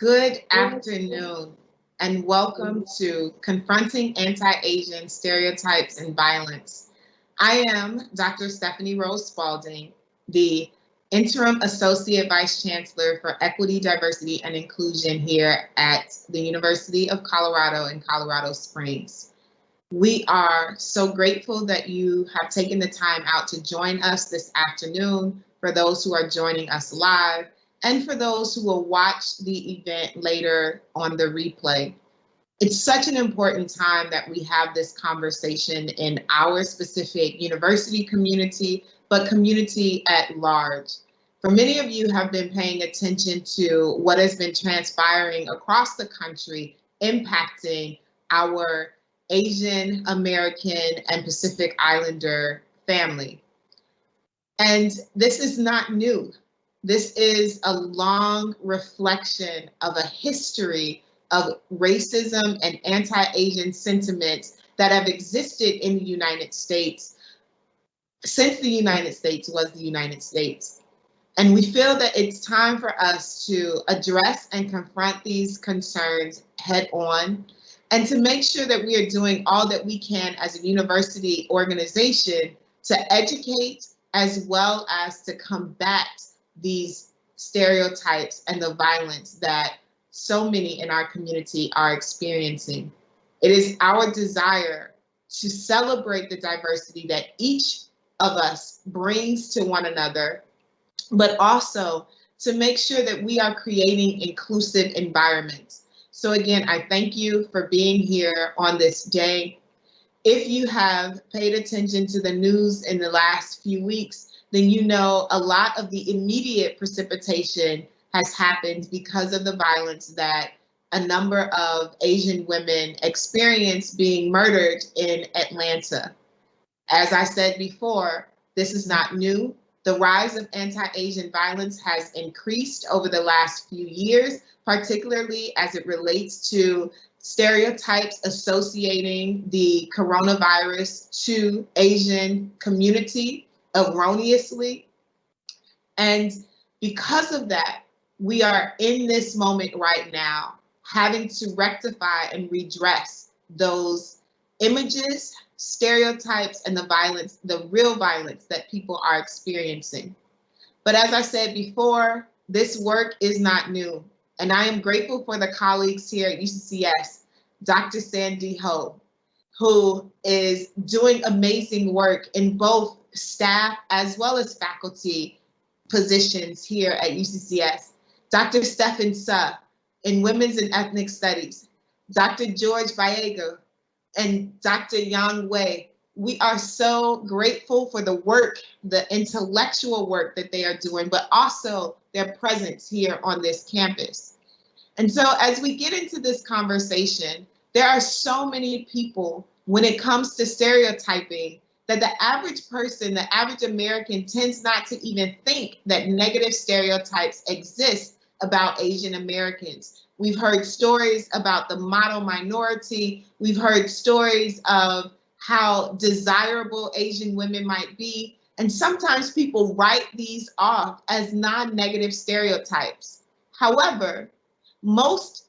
Good afternoon, and welcome to Confronting Anti-Asian Stereotypes and Violence. I am Dr. Stephany Rose Spaulding, the Interim Associate Vice Chancellor for Equity, Diversity, and Inclusion here at the University of Colorado in Colorado Springs. We are so grateful that you have taken the time out to join us this afternoon, for those who are joining us live, and for those who will watch the event later on the replay. It's such an important time that we have this conversation in our specific university community, but community at large. For many of you have been paying attention to what has been transpiring across the country, impacting our Asian American and Pacific Islander family. And this is not new. This is a long reflection of a history of racism and anti-Asian sentiments that have existed in the United States since the United States was the United States. And we feel that it's time for us to address and confront these concerns head on, and to make sure that we are doing all that we can as a university organization to educate as well as to combat these stereotypes and the violence that so many in our community are experiencing. It is our desire to celebrate the diversity that each of us brings to one another, but also to make sure that we are creating inclusive environments. So again, I thank you for being here on this day. If you have paid attention to the news in the last few weeks, then you know a lot of the immediate precipitation has happened because of the violence that a number of Asian women experienced being murdered in Atlanta. As I said before, this is not new. The rise of anti-Asian violence has increased over the last few years, particularly as it relates to stereotypes associating the coronavirus to Asian community erroneously. And because of that, we are in this moment right now, having to rectify and redress those images, stereotypes, and the violence, the real violence that people are experiencing. But as I said before, this work is not new. And I am grateful for the colleagues here at UCCS, Dr. Sandy Ho, who is doing amazing work in both staff as well as faculty positions here at UCCS. Dr. Stephany Suh in Women's and Ethnic Studies, Dr. George Vallejo, and Dr. Yang Wei. We are so grateful for the work, the intellectual work that they are doing, but also their presence here on this campus. And so as we get into this conversation, there are so many people when it comes to stereotyping that the average person, the average American, tends not to even think that negative stereotypes exist about Asian Americans. We've heard stories about the model minority. We've heard stories of how desirable Asian women might be. And sometimes people write these off as non-negative stereotypes. However, most,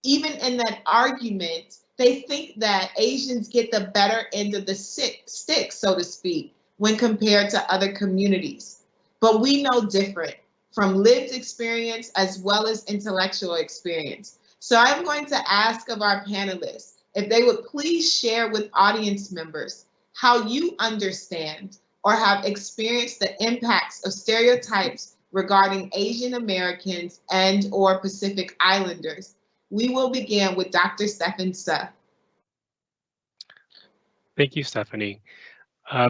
even in that argument, they think that Asians get the better end of the stick, so to speak, when compared to other communities. But we know different from lived experience as well as intellectual experience. So I'm going to ask of our panelists if they would please share with audience members how you understand or have experienced the impacts of stereotypes regarding Asian Americans and or Pacific Islanders. We will begin with Dr. Stephany Suh. Thank you, Stephany.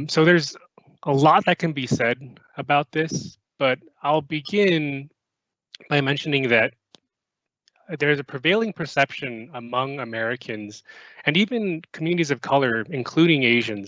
So there's a lot that can be said about this, but I'll begin by mentioning that there's a prevailing perception among Americans and even communities of color, including Asian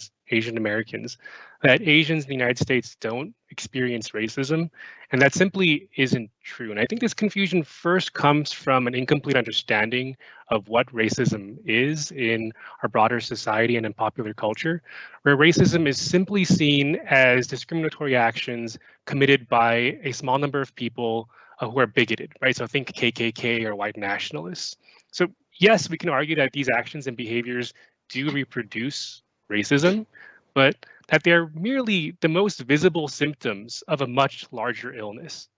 Americans, that Asians in the United States don't experience racism, and that simply isn't true. And I think this confusion first comes from an incomplete understanding of what racism is in our broader society and in popular culture, where racism is simply seen as discriminatory actions committed by a small number of people who are bigoted, right? So think KKK or white nationalists. So yes, we can argue that these actions and behaviors do reproduce racism, but that they're merely the most visible symptoms of a much larger illness.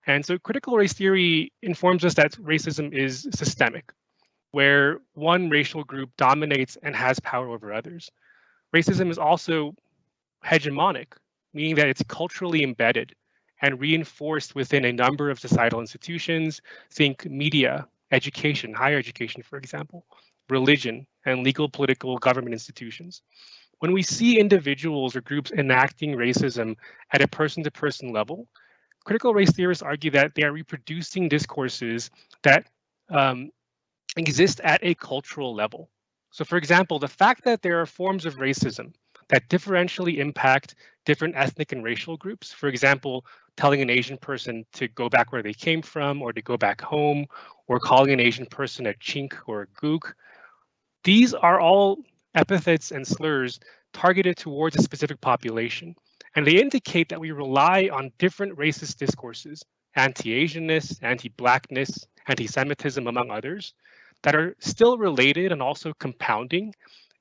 And so critical race theory informs us that racism is systemic, where one racial group dominates and has power over others. Racism is also hegemonic, meaning that it's culturally embedded and reinforced within a number of societal institutions. Think media, education, higher education, for example, religion, and legal, political, government institutions. When we see individuals or groups enacting racism at a person-to-person level, critical race theorists argue that they are reproducing discourses that exist at a cultural level. So for example, the fact that there are forms of racism that differentially impact different ethnic and racial groups, for example, telling an Asian person to go back where they came from or to go back home, or calling an Asian person a chink or a gook, these are all epithets and slurs targeted towards a specific population. And they indicate that we rely on different racist discourses, anti-Asianness, anti-Blackness, anti-Semitism, among others, that are still related and also compounding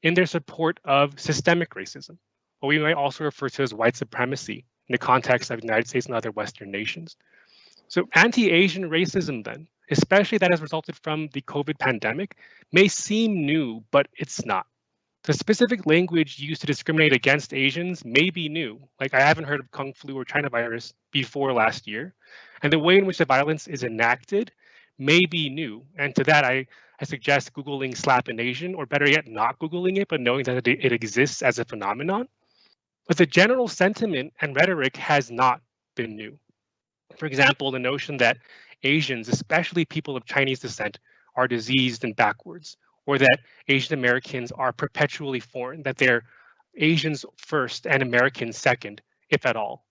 in their support of systemic racism, what we might also refer to as white supremacy in the context of the United States and other Western nations. So anti-Asian racism then, especially that has resulted from the COVID pandemic, may seem new, but it's not. The specific language used to discriminate against Asians may be new. Like I haven't heard of Kung flu or China virus before last year. And the way in which the violence is enacted may be new. And to that, I suggest Googling slap an Asian, or better yet, not Googling it, but knowing that it exists as a phenomenon. But the general sentiment and rhetoric has not been new. For example, the notion that Asians, especially people of Chinese descent, are diseased and backwards, or that Asian Americans are perpetually foreign, that they're Asians first and Americans second, if at all.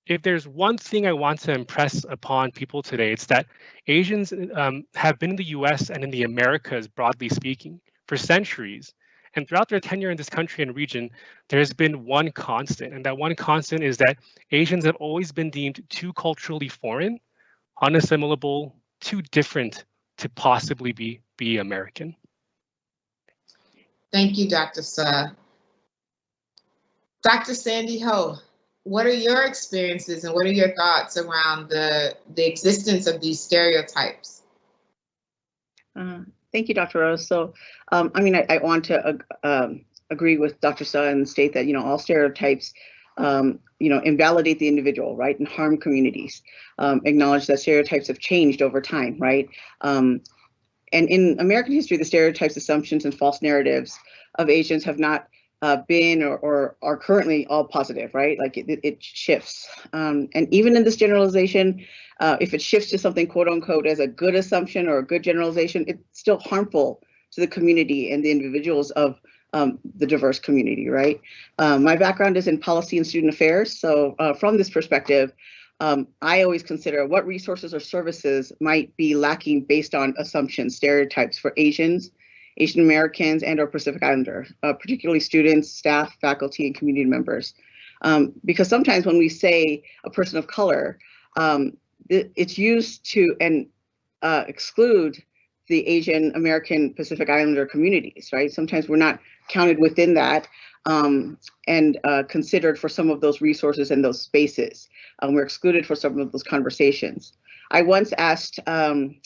If there's one thing I want to impress upon people today, it's that Asians have been in the US and in the Americas, broadly speaking, for centuries. And throughout their tenure in this country and region, there's been one constant. And that one constant is that Asians have always been deemed too culturally foreign, unassimilable, too different to possibly be American. Thank you, Dr. Suh. Dr. Sandy Ho, what are your experiences and what are your thoughts around the existence of these stereotypes? Thank you, Dr. Rose. So, I mean, I want to agree with Dr. Suh and state that, all stereotypes, invalidate the individual, right, and harm communities. Acknowledge that stereotypes have changed over time, right? And in American history, the stereotypes, assumptions, and false narratives of Asians have not been or are currently all positive, right? Like it shifts. And even in this generalization, if it shifts to something quote unquote as a good assumption or a good generalization, it's still harmful to the community and the individuals of the diverse community, right? My background is in policy and student affairs. So from this perspective, I always consider what resources or services might be lacking based on assumptions, stereotypes for Asians, Asian Americans, and or Pacific Islander, particularly students, staff, faculty, and community members. Because sometimes when we say a person of color, it's used to exclude the Asian American Pacific Islander communities, right? Sometimes we're not counted within that and considered for some of those resources and those spaces. We're excluded for some of those conversations. I once asked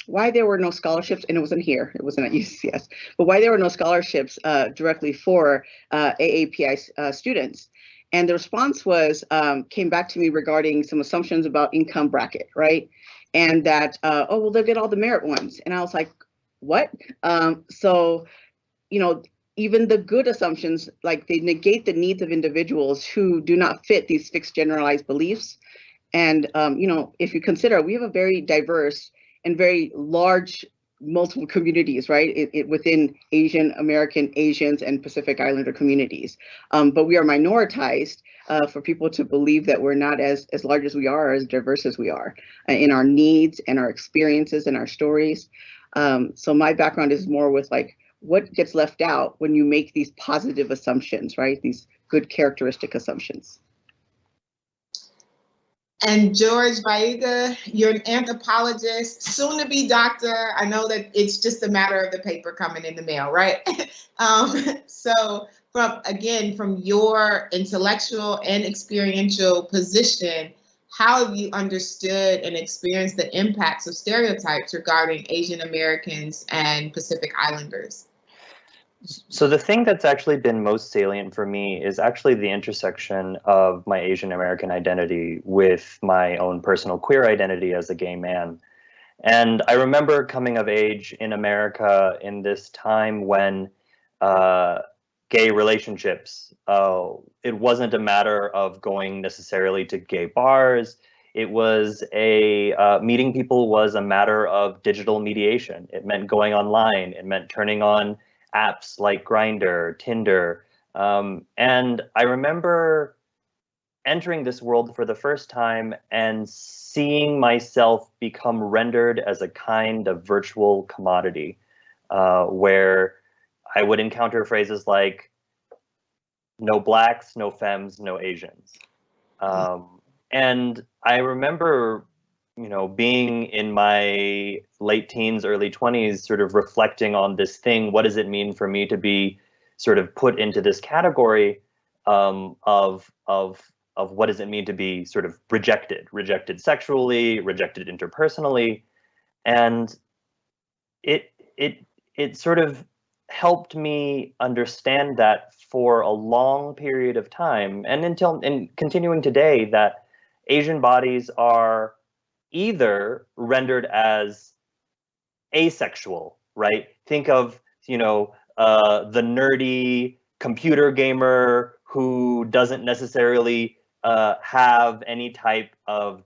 why there were no scholarships, and it wasn't here, it wasn't at UCCS, but why there were no scholarships directly for AAPI students. And the response was, came back to me regarding some assumptions about income bracket, right? And that, oh, well, they'll get all the merit ones. And I was like, what? So, even the good assumptions, like they negate the needs of individuals who do not fit these fixed generalized beliefs. And, if you consider, we have a very diverse and very large multiple communities, right, within Asian American, Asians, and Pacific Islander communities. But we are minoritized for people to believe that we're not as large as we are, or as diverse as we are in our needs and our experiences and our stories. So my background is more with like, what gets left out when you make these positive assumptions, right? These good characteristic assumptions. And George Vaiga, you're an anthropologist, soon to be doctor. I know that it's just a matter of the paper coming in the mail, right? So from your intellectual and experiential position, how have you understood and experienced the impacts of stereotypes regarding Asian Americans and Pacific Islanders? So the thing that's actually been most salient for me is actually the intersection of my Asian American identity with my own personal queer identity as a gay man. And I remember coming of age in America in this time when gay relationships, it wasn't a matter of going necessarily to gay bars. It was meeting people was a matter of digital mediation. It meant going online. It meant turning on apps like Grindr, Tinder. And I remember entering this world for the first time and seeing myself become rendered as a kind of virtual commodity, where I would encounter phrases like, no blacks, no femmes, no Asians. And I remember, being in my late teens, early 20s, sort of reflecting on this thing. What does it mean for me to be sort of put into this category of what does it mean to be sort of rejected sexually, rejected interpersonally, and it sort of helped me understand that for a long period of time, and continuing today, that Asian bodies are either rendered as asexual, right? Think of, the nerdy computer gamer who doesn't necessarily have any type of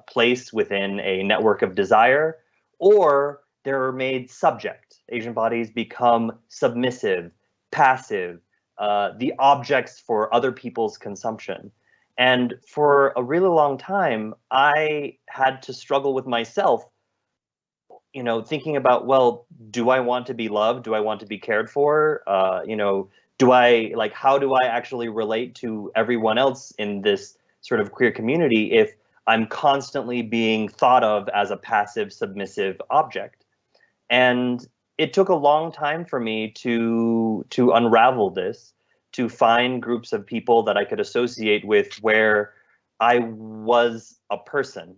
place within a network of desire, or they're made subject. Asian bodies become submissive, passive, the objects for other people's consumption. And for a really long time, I had to struggle with myself, thinking about, well, do I want to be loved? Do I want to be cared for? How do I actually relate to everyone else in this sort of queer community if I'm constantly being thought of as a passive, submissive object? And it took a long time for me to unravel this, to find groups of people that I could associate with where I was a person.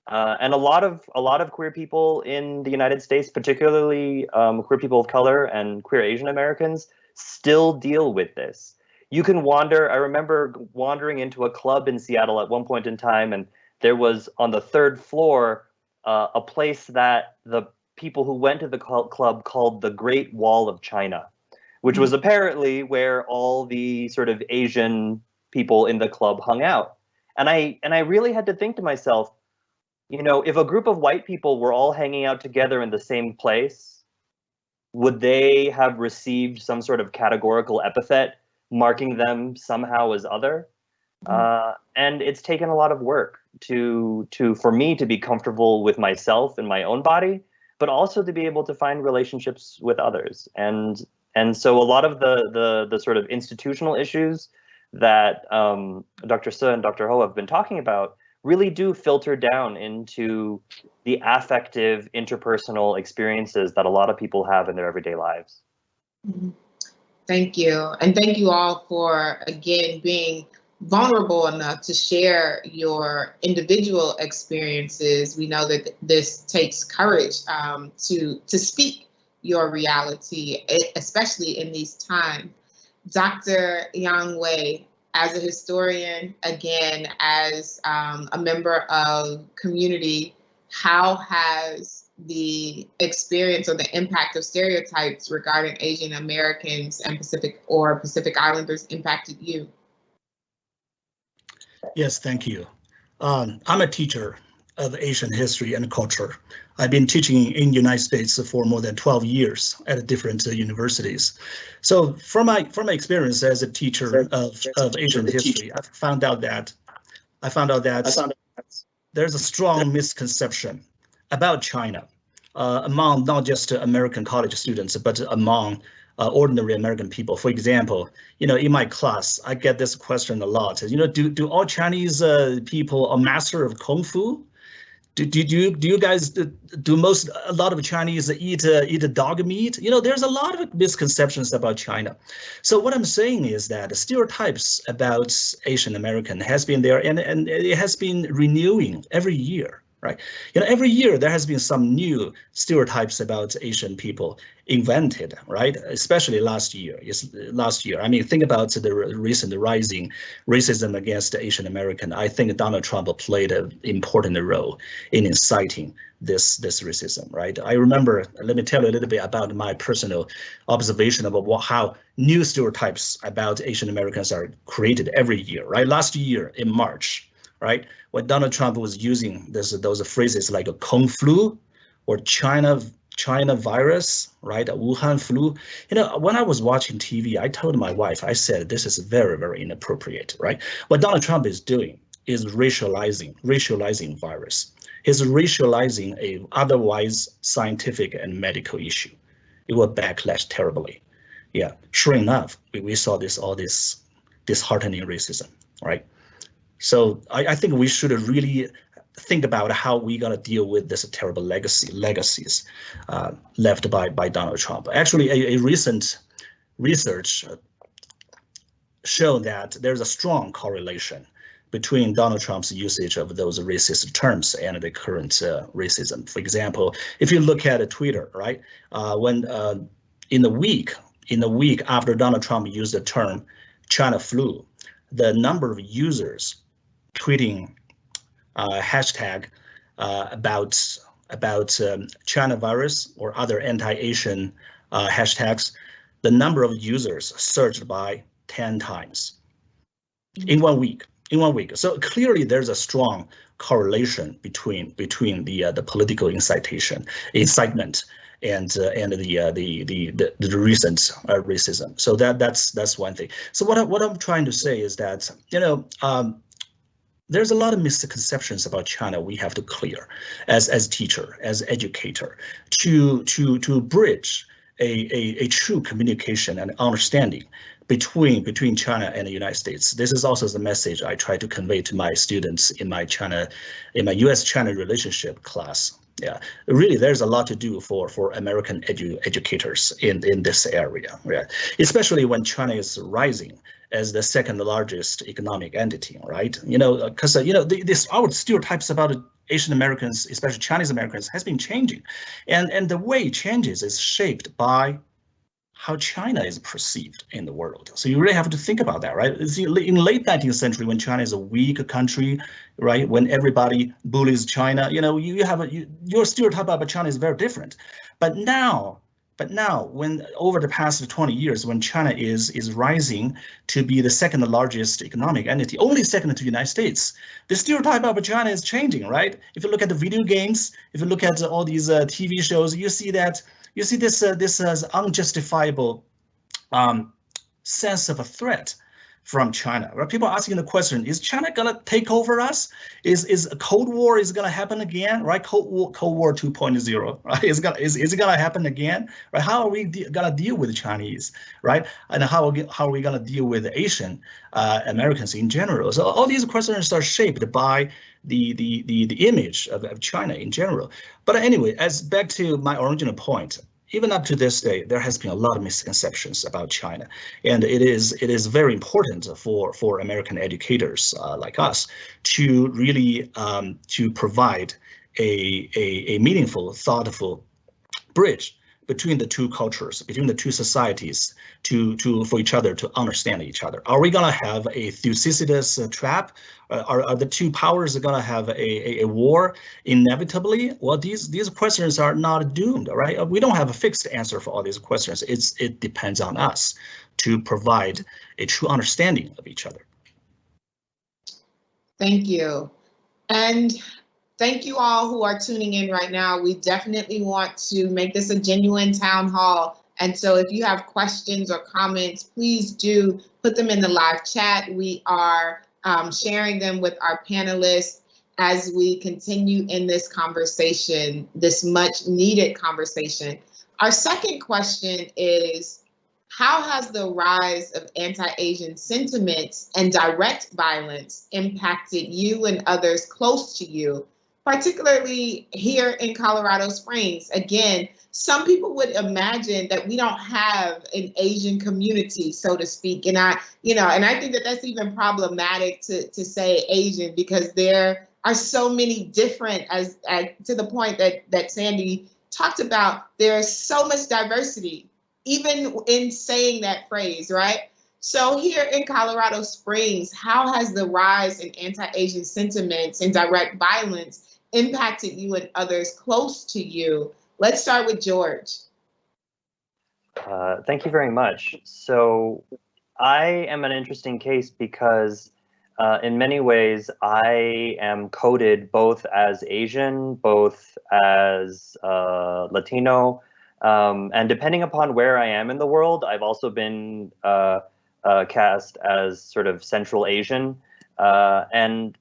And a lot of queer people in the United States, particularly queer people of color and queer Asian Americans, still deal with this. You can wander. I remember wandering into a club in Seattle at one point in time, and there was on the third floor a place that the people who went to the club called the Great Wall of China, which was apparently where all the sort of Asian people in the club hung out. And I really had to think to myself, if a group of white people were all hanging out together in the same place, would they have received some sort of categorical epithet marking them somehow as other? And it's taken a lot of work for me to be comfortable with myself and my own body, but also to be able to find relationships with others. And so a lot of the sort of institutional issues that Dr. Suh and Dr. Ho have been talking about really do filter down into the affective, interpersonal experiences that a lot of people have in their everyday lives. Thank you. And thank you all for, again, being vulnerable enough to share your individual experiences. We know that this takes courage to speak your reality, especially in these times. Dr. Yang Wei, as a historian, again, as a member of community, how has the experience or the impact of stereotypes regarding Asian Americans and Pacific Islanders impacted you? Yes, thank you. I'm a teacher of Asian history and culture. I've been teaching in the United States for more than 12 years at different universities. So from my experience as a teacher of Asian history, I found out that there's a strong misconception about China among not just American college students, but among ordinary American people. For example, in my class, I get this question a lot. Do all Chinese people are master of kung fu? Do you guys a lot of Chinese eat dog meat? There's a lot of misconceptions about China. So what I'm saying is that the stereotypes about Asian American has been there, and it has been renewing every year. Right, every year there has been some new stereotypes about Asian people invented, right? Especially last year. I mean, think about the recent rising racism against Asian American. I think Donald Trump played an important role in inciting this racism, right? I remember. Let me tell you a little bit about my personal observation about how new stereotypes about Asian Americans are created every year, right? Last year in March. Right, when Donald Trump was using those phrases like a Kung flu or China virus, right, a Wuhan flu. When I was watching TV, I told my wife, I said, this is very, very inappropriate, right? What Donald Trump is doing is racializing virus. He's racializing a otherwise scientific and medical issue. It will backlash terribly. Yeah, sure enough, we saw all this disheartening racism, right? So I think we should really think about how we're gonna deal with this terrible legacies left by Donald Trump. Actually, a recent research showed that there's a strong correlation between Donald Trump's usage of those racist terms and the current racism. For example, if you look at Twitter, right, when in the week after Donald Trump used the term China flu, the number of users tweeting hashtag about China virus or other anti-Asian hashtags, the number of users surged by 10 times in 1 week. So clearly there's a strong correlation between the political incitement and the recent racism. So that's one thing. So what I'm trying to say is that there's a lot of misconceptions about China we have to clear as teacher, as educator, to bridge a true communication and understanding between China and the United States. This is also the message I try to convey to my students in my U.S.-China relationship class. Yeah, really, there's a lot to do for American educators in this area, right? Especially when China is rising as the second largest economic entity, right? Because our stereotypes about Asian Americans, especially Chinese Americans, has been changing, and the way it changes is shaped by how China is perceived in the world. So you really have to think about that, right? In late 19th century, when China is a weak country, right? When everybody bullies China, your stereotype about China is very different. But now, when over the past 20 years, when China is rising to be the second largest economic entity, only second to the United States, the stereotype about China is changing, right? If you look at the video games, if you look at all these TV shows, you see this unjustifiable sense of a threat from China. Right? People are asking the question: is China gonna take over us? Is a Cold War gonna happen again? Right? Cold War 2.0. Right? Is it gonna happen again? Right? How are we gonna deal with the Chinese? Right? And how are we gonna deal with the Asian Americans in general? So all these questions are shaped by the image of China in general. But anyway, as back to my original point, even up to this day, there has been a lot of misconceptions about China, and it is very important for American educators like us to really to provide a meaningful, thoughtful bridge between the two cultures, between the two societies, for each other to understand each other. Are we gonna have a Thucydides trap? Are the two powers gonna have a war inevitably? Well, these questions are not doomed, right? We don't have a fixed answer for all these questions. It depends on us to provide a true understanding of each other. Thank you. And thank you all who are tuning in right now. We definitely want to make this a genuine town hall. And so if you have questions or comments, please do put them in the live chat. We are sharing them with our panelists as we continue in this conversation, this much needed conversation. Our second question is, how has the rise of anti-Asian sentiments and direct violence impacted you and others close to you, particularly here in Colorado Springs? Again, some people would imagine that we don't have an Asian community, so to speak. And I think that that's even problematic to say Asian, because there are so many different, as to the point that Sandy talked about, there's so much diversity, even in saying that phrase, right? So here in Colorado Springs, how has the rise in anti-Asian sentiments and direct violence impacted you and others close to you? Let's start with George. Thank you very much. So I am an interesting case because in many ways I am coded both as Asian, both as Latino, and depending upon where I am in the world, I've also been cast as sort of Central Asian. And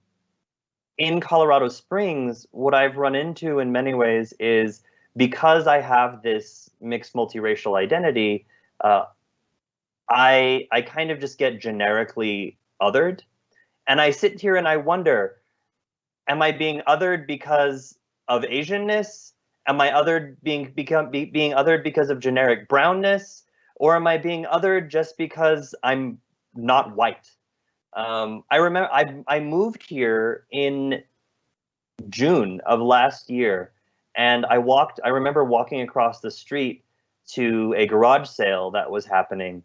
in Colorado Springs, what I've run into in many ways is, because I have this mixed multiracial identity, I kind of just get generically othered. And I sit here and I wonder, am I being othered because of Asianness? Am I othered being othered because of generic brownness? Or am I being othered just because I'm not white? I remember I moved here in June of last year, and I remember walking across the street to a garage sale that was happening,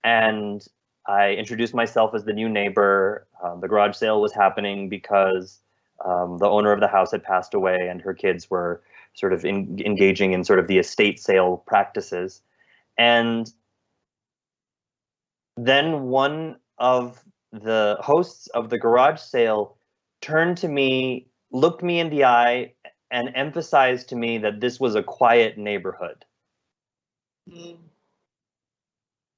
and I introduced myself as the new neighbor. The garage sale was happening because the owner of the house had passed away, and her kids were sort of engaging in sort of the estate sale practices. And then one of the hosts of the garage sale turned to me, looked me in the eye, and emphasized to me that this was a quiet neighborhood. Mm.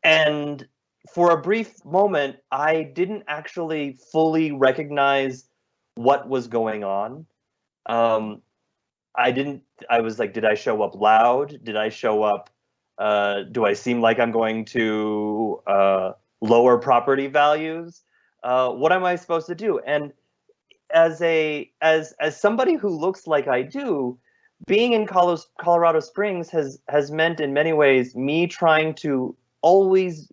And for a brief moment, I didn't actually fully recognize what was going on. I was like, did I show up loud? Did I show up? Do I seem like I'm going to lower property values? What am I supposed to do? And as somebody who looks like I do, being in Colorado Springs has meant in many ways me trying to always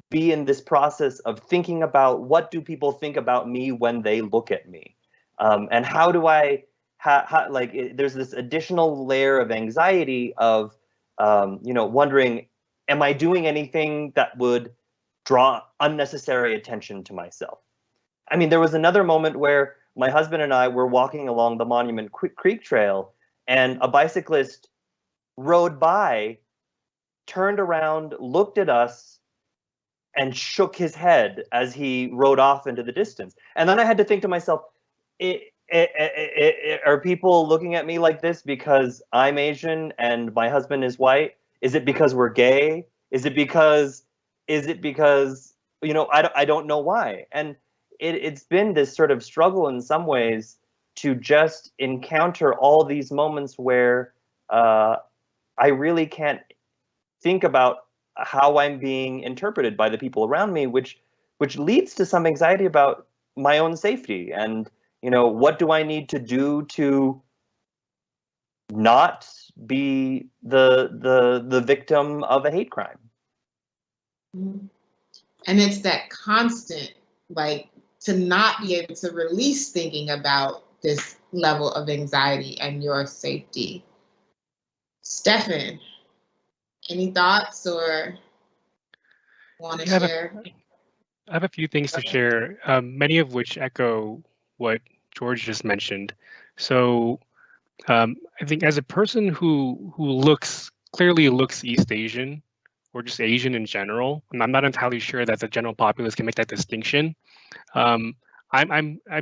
be in this process of thinking about, what do people think about me when they look at me, and how do I there's this additional layer of anxiety of wondering, am I doing anything that would draw unnecessary attention to myself? I mean, there was another moment where my husband and I were walking along the Monument Creek Trail, and a bicyclist rode by, turned around, looked at us, and shook his head as he rode off into the distance. And then I had to think to myself, are people looking at me like this because I'm Asian and my husband is white? Is it because we're gay? Is it because I don't know why. And it's been this sort of struggle in some ways to just encounter all these moments where I really can't think about how I'm being interpreted by the people around me, which leads to some anxiety about my own safety. And, what do I need to do to not be the victim of a hate crime? And it's that constant, to not be able to release thinking about this level of anxiety and your safety. Stefan, any thoughts or want to share? I have a few things to share, many of which echo what George just mentioned. So I think as a person who clearly looks East Asian, or just Asian in general, and I'm not entirely sure that the general populace can make that distinction. I'm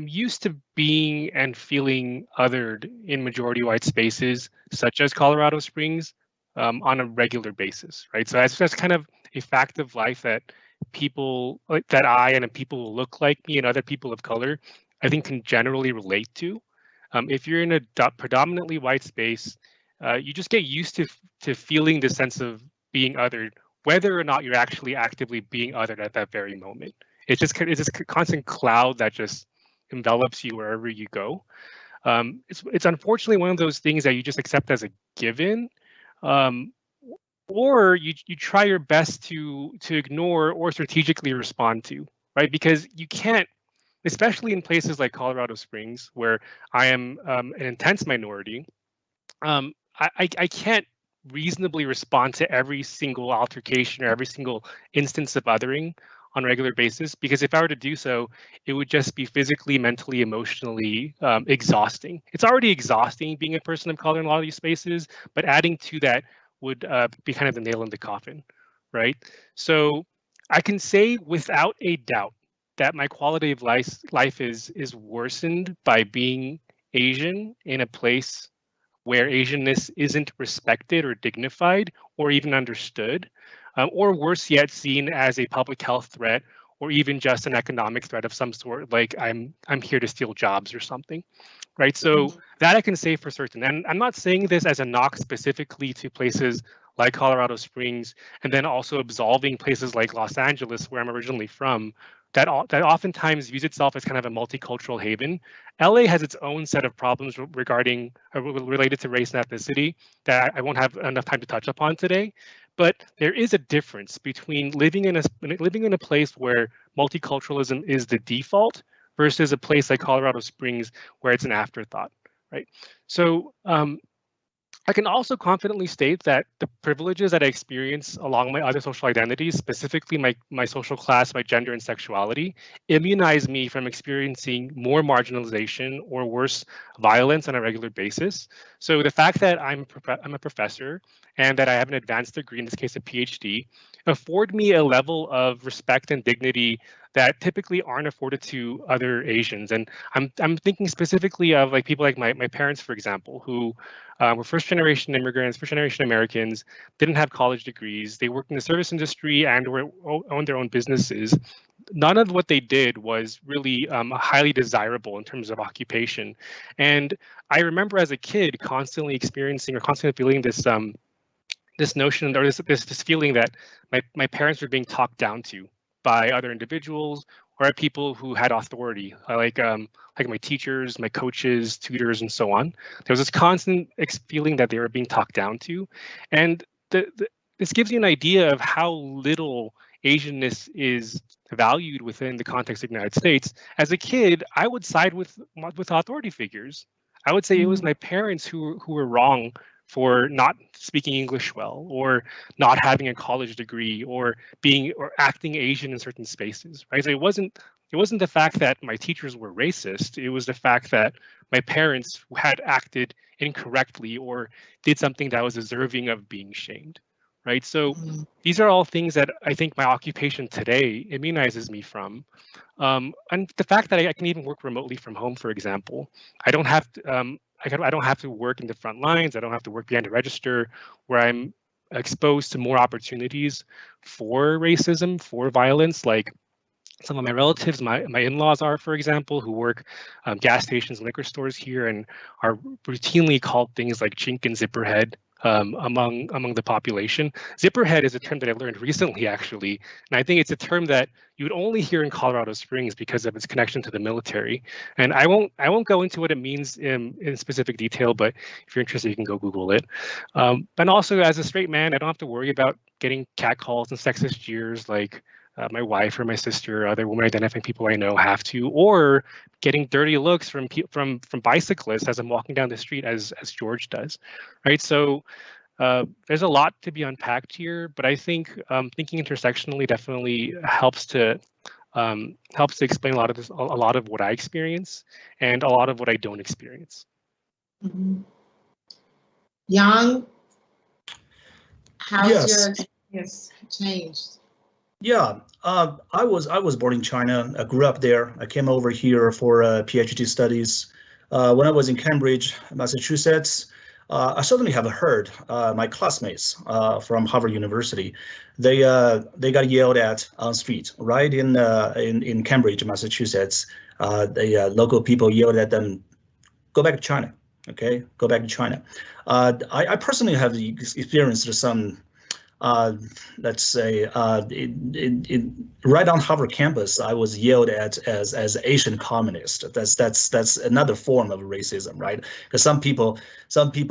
used to being and feeling othered in majority white spaces, such as Colorado Springs, on a regular basis, right? So that's kind of a fact of life that people that I and people who look like me and other people of color, I think, can generally relate to. If you're in a predominantly white space, you just get used to feeling the sense of being othered whether or not you're actually actively being othered at that very moment. It's just a constant cloud that just envelops you wherever you go. It's unfortunately one of those things that you just accept as a given, or you try your best to ignore or strategically respond to, right? Because you can't, especially in places like Colorado Springs, where I am an intense minority, I can't reasonably respond to every single altercation or every single instance of othering on a regular basis, because if I were to do so, it would just be physically, mentally, emotionally exhausting. It's already exhausting being a person of color in a lot of these spaces, but adding to that would be kind of the nail in the coffin, right? So I can say without a doubt that my quality of life is worsened by being Asian in a place where Asianness isn't respected or dignified or even understood, or worse yet, seen as a public health threat or even just an economic threat of some sort, like I'm here to steal jobs or something, right? So that I can say for certain. And I'm not saying this as a knock specifically to places like Colorado Springs, and then also absolving places like Los Angeles, where I'm originally from, that oftentimes views itself as kind of a multicultural haven. LA has its own set of problems regarding related to race and ethnicity that I won't have enough time to touch upon today. But there is a difference between living in a place where multiculturalism is the default versus a place like Colorado Springs where it's an afterthought, right? So I can also confidently state that the privileges that I experience along my other social identities, specifically my social class, my gender, and sexuality, immunize me from experiencing more marginalization or worse, violence on a regular basis. So the fact that I'm a professor and that I have an advanced degree, in this case a Ph.D., afford me a level of respect and dignity that typically aren't afforded to other Asians. And I'm thinking specifically of like people like my parents, for example, who were first-generation immigrants, first-generation Americans, didn't have college degrees. They worked in the service industry and owned their own businesses. None of what they did was really highly desirable in terms of occupation. And I remember as a kid constantly experiencing or constantly feeling this notion or this feeling that my parents were being talked down to by other individuals or people who had authority, like my teachers, my coaches, tutors, and so on. There was this constant feeling that they were being talked down to, and this gives you an idea of how little Asianness is valued within the context of the United States. As a kid, I would side with authority figures. I would say it was my parents who were wrong for not speaking English well, or not having a college degree, or acting Asian in certain spaces, right? So it wasn't the fact that my teachers were racist. It was the fact that my parents had acted incorrectly or did something that was deserving of being shamed, right? So these are all things that I think my occupation today immunizes me from. And the fact that I can even work remotely from home, for example, I don't have to, I don't have to work in the front lines. I don't have to work behind the register, where I'm exposed to more opportunities for racism, for violence, like some of my relatives, my in-laws are, for example, who work gas stations and liquor stores here and are routinely called things like chink and zipperhead among the population. Zipperhead is a term that I learned recently, actually, and I think it's a term that you would only hear in Colorado Springs because of its connection to the military. And I won't go into what it means in specific detail, but if you're interested, you can go Google it. And also, as a straight man, I don't have to worry about getting catcalls and sexist jeers like my wife or my sister or other women identifying people I know have to, or getting dirty looks from bicyclists as I'm walking down the street as George does, right? So there's a lot to be unpacked here, but I think thinking intersectionally definitely helps to explain a lot of this, a lot of what I experience and a lot of what I don't experience. Yang, how's your experience changed? Yeah, I was born in China. I grew up there. I came over here for PhD studies. When I was in Cambridge, Massachusetts, I certainly have heard my classmates from Harvard University. They got yelled at on street, right in Cambridge, Massachusetts. The local people yelled at them, "Go back to China." Okay, go back to China. I personally have experienced some let's say, right on Harvard campus, I was yelled at as Asian communist. That's another form of racism, right? Because some people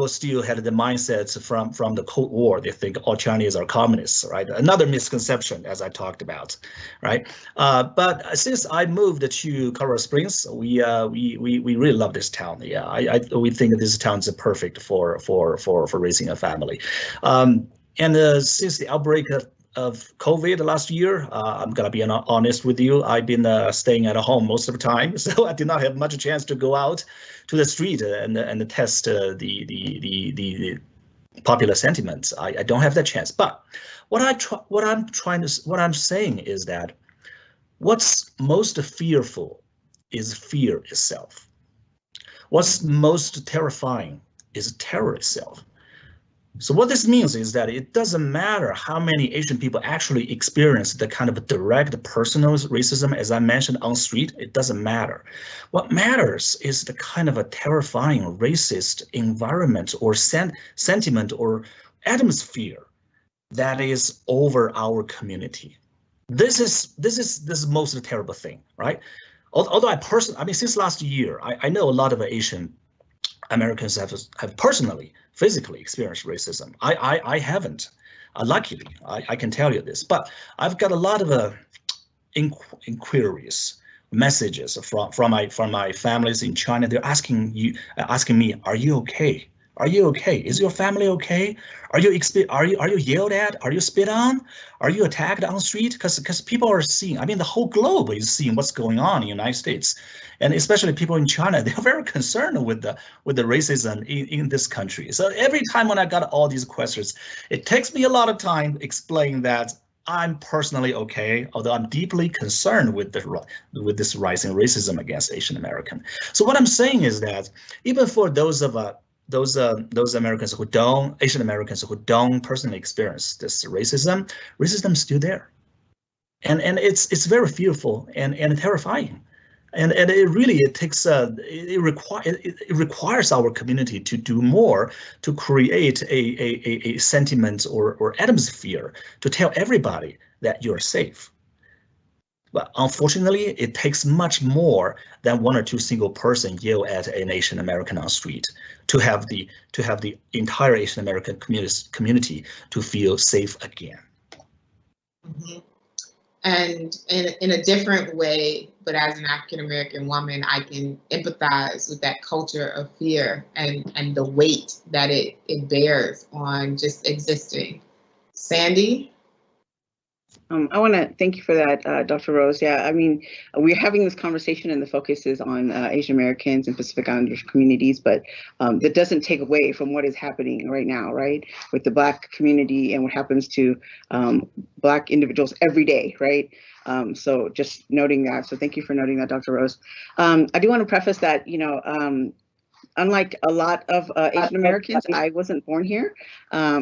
still had the mindset from the Cold War. They think all Chinese are communists, right? Another misconception, as I talked about, right? But since I moved to Colorado Springs, we really love this town. Yeah, we think this town is perfect for raising a family. And since the outbreak of COVID last year, I'm gonna be honest with you, I've been staying at home most of the time, so I did not have much chance to go out to the street and test the popular sentiments. I don't have that chance. But what I'm saying is that what's most fearful is fear itself. What's most terrifying is terror itself. So what this means is that it doesn't matter how many Asian people actually experience the kind of direct personal racism, as I mentioned, on street. It doesn't matter. What matters is the kind of a terrifying racist environment or sentiment or atmosphere that is over our community. This is most terrible thing, right? Although since last year, I know a lot of Asian Americans have personally, physically experienced racism. I haven't, luckily, I can tell you this, but I've got a lot of inquiries, messages from my families in China. They're asking me, are you okay? Are you okay? Is your family okay? Are you yelled at? Are you spit on? Are you attacked on the street? Because people are seeing, the whole globe is seeing what's going on in the United States, and especially people in China. They're very concerned with the racism in this country. So every time when I got all these questions, it takes me a lot of time explaining that I'm personally okay, although I'm deeply concerned with this rising racism against Asian American. So what I'm saying is that even for those Americans who don't, Asian Americans who don't personally experience this racism is still there, and it's very fearful and terrifying, and it requires our community to do more to create a sentiment or atmosphere to tell everybody that you're safe. But unfortunately, it takes much more than one or two single person yell at an Asian American on the street to have the entire Asian American community to feel safe again. Mm-hmm. And in a different way, but as an African American woman, I can empathize with that culture of fear and the weight that it bears on just existing. Sandy? I want to thank you for that, Dr. Rose. Yeah, we're having this conversation and the focus is on Asian Americans and Pacific Islanders communities, but that doesn't take away from what is happening right now, right? With the Black community and what happens to Black individuals every day, right? So just noting that. So thank you for noting that, Dr. Rose. I do want to preface that, unlike a lot of Asian Americans, I wasn't born here.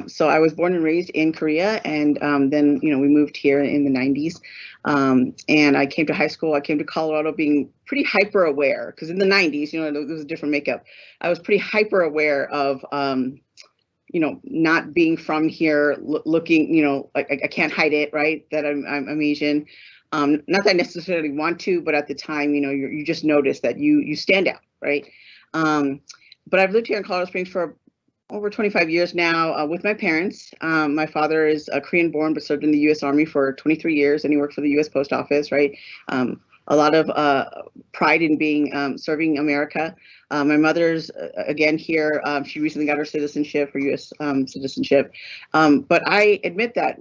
So I was born and raised in Korea, and then we moved here in the 90s. And I came to high school. I came to Colorado being pretty hyper aware, because in the 90s, there was a different makeup. I was pretty hyper aware of not being from here, looking, I can't hide it, right? That I'm Asian. Not that I necessarily want to, but at the time, you just notice that you stand out, right? But I've lived here in Colorado Springs for over 25 years now with my parents. My father is Korean born, but served in the U.S. Army for 23 years, and he worked for the U.S. Post Office, right? A lot of pride in being serving America. My mother's, again, here. She recently got her citizenship, her U.S. citizenship. But I admit that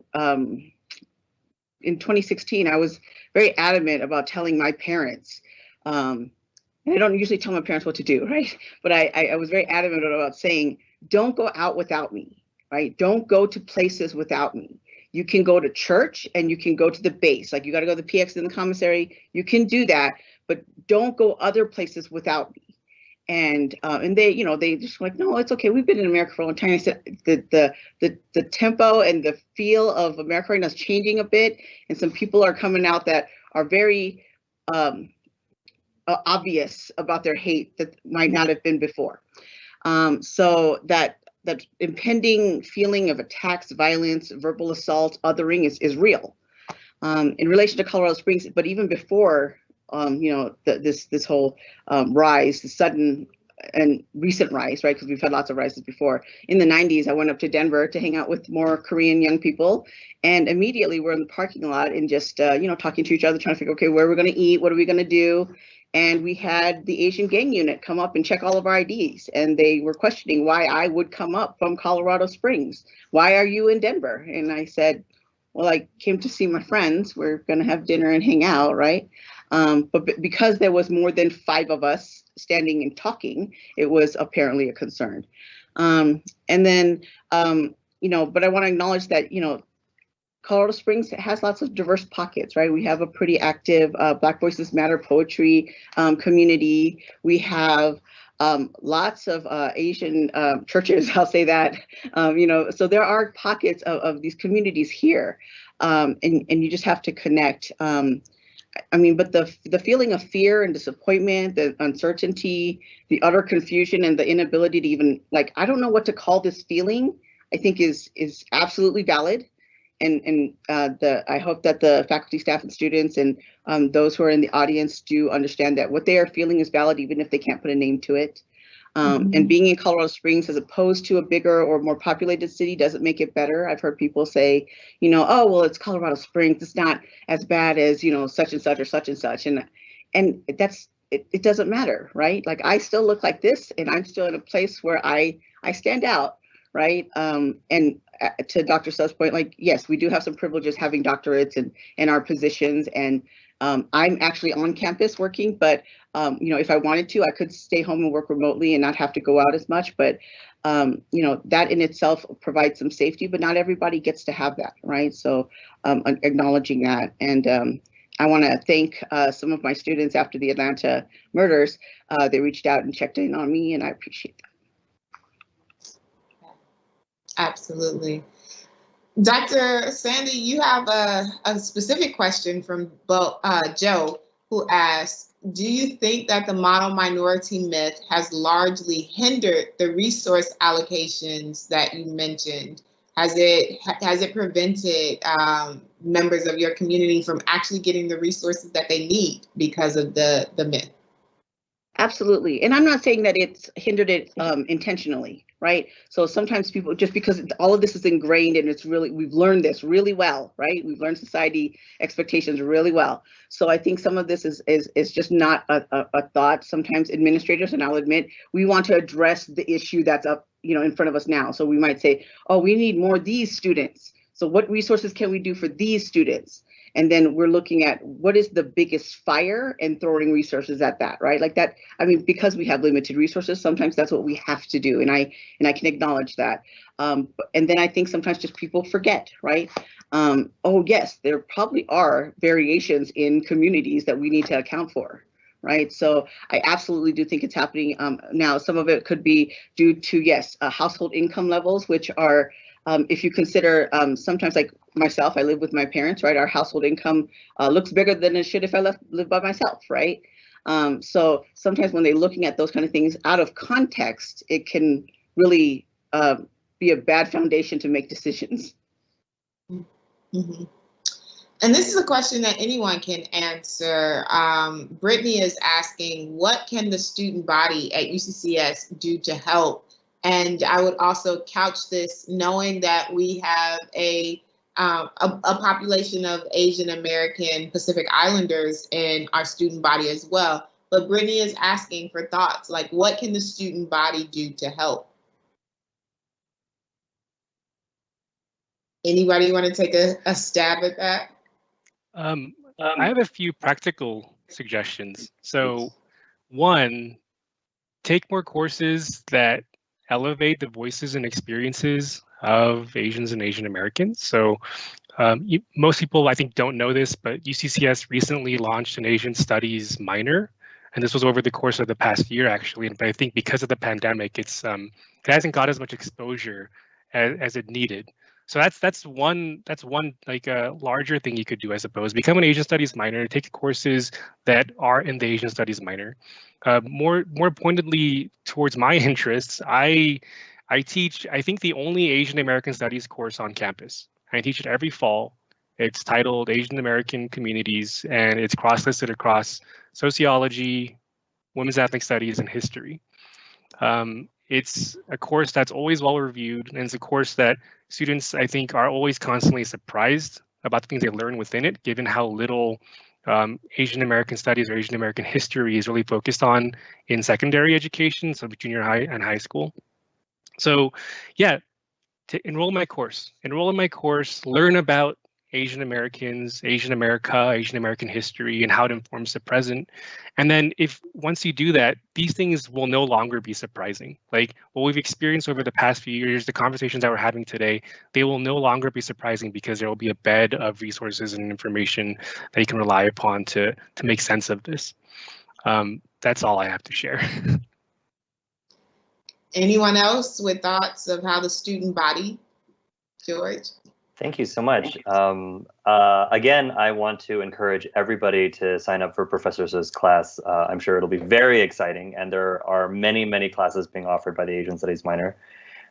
in 2016, I was very adamant about telling my parents, and I don't usually tell my parents what to do, right? But I was very adamant about saying, don't go out without me, right? Don't go to places without me. You can go to church and you can go to the base. Like, you got to go to the PX in the commissary. You can do that, but don't go other places without me. And they, they just like, no, it's okay. We've been in America for a long time. I said the tempo and the feel of America right now is changing a bit, and some people are coming out that are very obvious about their hate that might not have been before. So that that impending feeling of attacks, violence, verbal assault, othering is real. In relation to Colorado Springs, but even before, this whole rise, the sudden and recent rise, right? Because we've had lots of rises before. In the 90s, I went up to Denver to hang out with more Korean young people, and immediately we're in the parking lot and just, talking to each other, trying to figure, okay, where we're going to eat, what are we going to do? And we had the Asian gang unit come up and check all of our IDs, and they were questioning why I would come up from Colorado Springs. Why are you in Denver? And I said, well, I came to see my friends. We're going to have dinner and hang out, right? But because there was more than 5 of us standing and talking, it was apparently a concern. But I want to acknowledge that, Colorado Springs has lots of diverse pockets, right? We have a pretty active Black Voices Matter poetry community. We have lots of Asian churches, I'll say that, so there are pockets of these communities here, and you just have to connect. But the feeling of fear and disappointment, the uncertainty, the utter confusion, and the inability to even, I don't know what to call this feeling, I think is absolutely valid. And I hope that the faculty, staff, and students, and those who are in the audience do understand that what they are feeling is valid, even if they can't put a name to it. And being in Colorado Springs, as opposed to a bigger or more populated city, doesn't make it better. I've heard people say, oh, well, it's Colorado Springs, it's not as bad as, such and such or such and such. And that's, it doesn't matter, right? I still look like this, and I'm still in a place where I stand out, right? And to Dr. Suh's point, yes, we do have some privileges having doctorates and our positions, and I'm actually on campus working, but if I wanted to, I could stay home and work remotely and not have to go out as much. But that in itself provides some safety, but not everybody gets to have that, right? So acknowledging that. And I want to thank some of my students after the Atlanta murders. They reached out and checked in on me, and I appreciate that. Absolutely. Dr. Sandy, you have a specific question from Joe, who asks, do you think that the model minority myth has largely hindered the resource allocations that you mentioned? Has it prevented members of your community from actually getting the resources that they need because of the myth? Absolutely. And I'm not saying that it's hindered it intentionally, right? So sometimes people, just because all of this is ingrained and we've learned this really well, right? We've learned society expectations really well. So I think some of this is just not a thought. Sometimes administrators, and I'll admit, we want to address the issue that's up, in front of us now. So we might say, oh, we need more of these students. So what resources can we do for these students? And then we're looking at what is the biggest fire and throwing resources at that, right? Because we have limited resources, sometimes that's what we have to do. And I can acknowledge that. And then I think sometimes just people forget, right? Oh, yes, there probably are variations in communities that we need to account for, right? So I absolutely do think it's happening now. Some of it could be due to, yes, household income levels, which are, if you consider sometimes, like myself, I live with my parents, right? Our household income looks bigger than it should if I live by myself, right? So sometimes when they're looking at those kind of things out of context, it can really be a bad foundation to make decisions. Mm-hmm. And this is a question that anyone can answer. Brittany is asking, what can the student body at UCCS do to help? And I would also couch this knowing that we have a population of Asian American Pacific Islanders in our student body as well. But Brittany is asking for thoughts, what can the student body do to help? Anybody want to take a stab at that? I have a few practical suggestions. So one, take more courses that elevate the voices and experiences of Asians and Asian Americans. So most people, I think, don't know this, but UCCS recently launched an Asian Studies minor, and this was over the course of the past year, actually. But I think because of the pandemic, it hasn't got as much exposure as it needed. So that's one larger thing you could do, I suppose. Become an Asian Studies minor, take courses that are in the Asian Studies minor. More pointedly towards my interests, I I teach, I think, the only Asian American Studies course on campus. I teach it every fall. It's titled Asian American Communities, and it's cross-listed across sociology, women's ethnic studies, and history. It's a course that's always well reviewed, and it's a course that students, I think, are always constantly surprised about the things they learn within it, given how little Asian American Studies or Asian American history is really focused on in secondary education, so junior high and high school. So yeah, to enroll in my course, learn about Asian Americans, Asian America, Asian American history, and how it informs the present. And then once you do that, these things will no longer be surprising. Like what we've experienced over the past few years, the conversations that we're having today, they will no longer be surprising because there will be a bed of resources and information that you can rely upon to make sense of this. That's all I have to share. Anyone else with thoughts of how the student body, George? Thank you so much. Again, I want to encourage everybody to sign up for Professor Suh's class. I'm sure it'll be very exciting, and there are many, many classes being offered by the Asian Studies minor.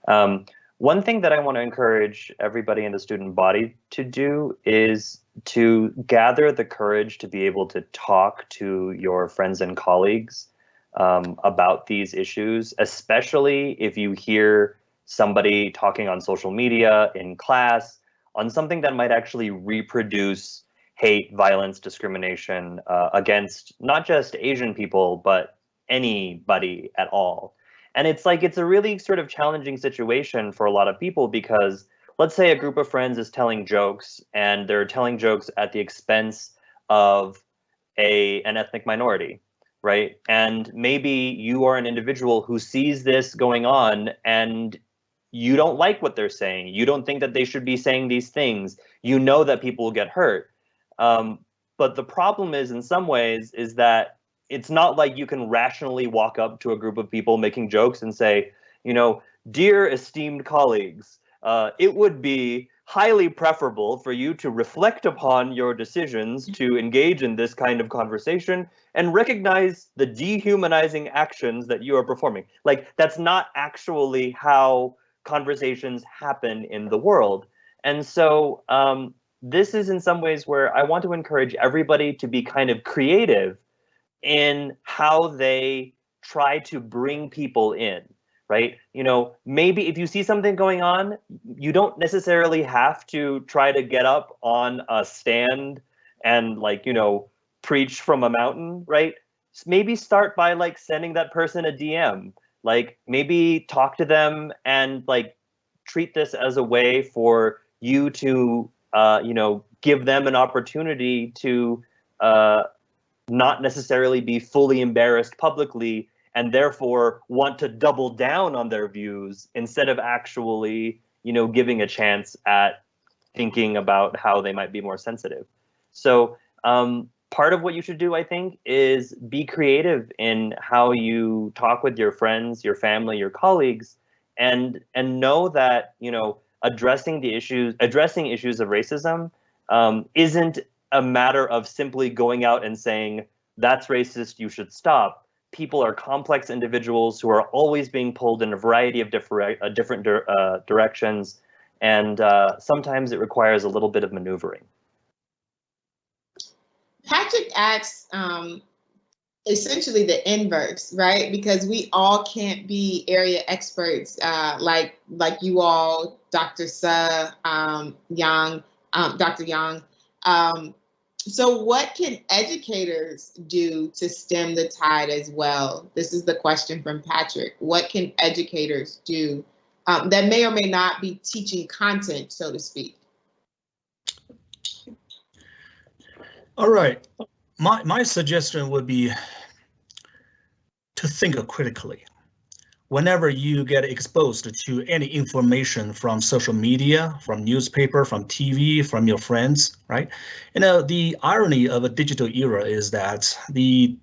One thing that I want to encourage everybody in the student body to do is to gather the courage to be able to talk to your friends and colleagues about these issues, especially if you hear somebody talking on social media, in class, on something that might actually reproduce hate, violence, discrimination against not just Asian people, but anybody at all. And it's a really sort of challenging situation for a lot of people, because let's say a group of friends is telling jokes, and they're telling jokes at the expense of an ethnic minority, right? And maybe you are an individual who sees this going on, and you don't like what they're saying. You don't think that they should be saying these things. You know that people will get hurt. But the problem is, in some ways, is that it's not like you can rationally walk up to a group of people making jokes and say, dear esteemed colleagues, it would be highly preferable for you to reflect upon your decisions to engage in this kind of conversation and recognize the dehumanizing actions that you are performing. Like, that's not actually how conversations happen in the world. And so this is in some ways where I want to encourage everybody to be kind of creative in how they try to bring people in, right? Maybe if you see something going on, you don't necessarily have to try to get up on a stand and preach from a mountain, right? Maybe start by sending that person a DM. Maybe talk to them and treat this as a way for you to, give them an opportunity to not necessarily be fully embarrassed publicly and therefore want to double down on their views instead of actually, giving a chance at thinking about how they might be more sensitive. So part of what you should do, I think, is be creative in how you talk with your friends, your family, your colleagues, and know that, addressing issues of racism isn't a matter of simply going out and saying, that's racist, you should stop. People are complex individuals who are always being pulled in a variety of different directions, and sometimes it requires a little bit of maneuvering. Patrick asks essentially the inverse, right? Because we all can't be area experts like you all, Dr. Suh, Dr. Yang. So what can educators do to stem the tide as well? This is the question from Patrick. What can educators do that may or may not be teaching content, so to speak? All right. My suggestion would be to think critically. Whenever you get exposed to any information from social media, from newspaper, from TV, from your friends, right? The irony of a digital era is that the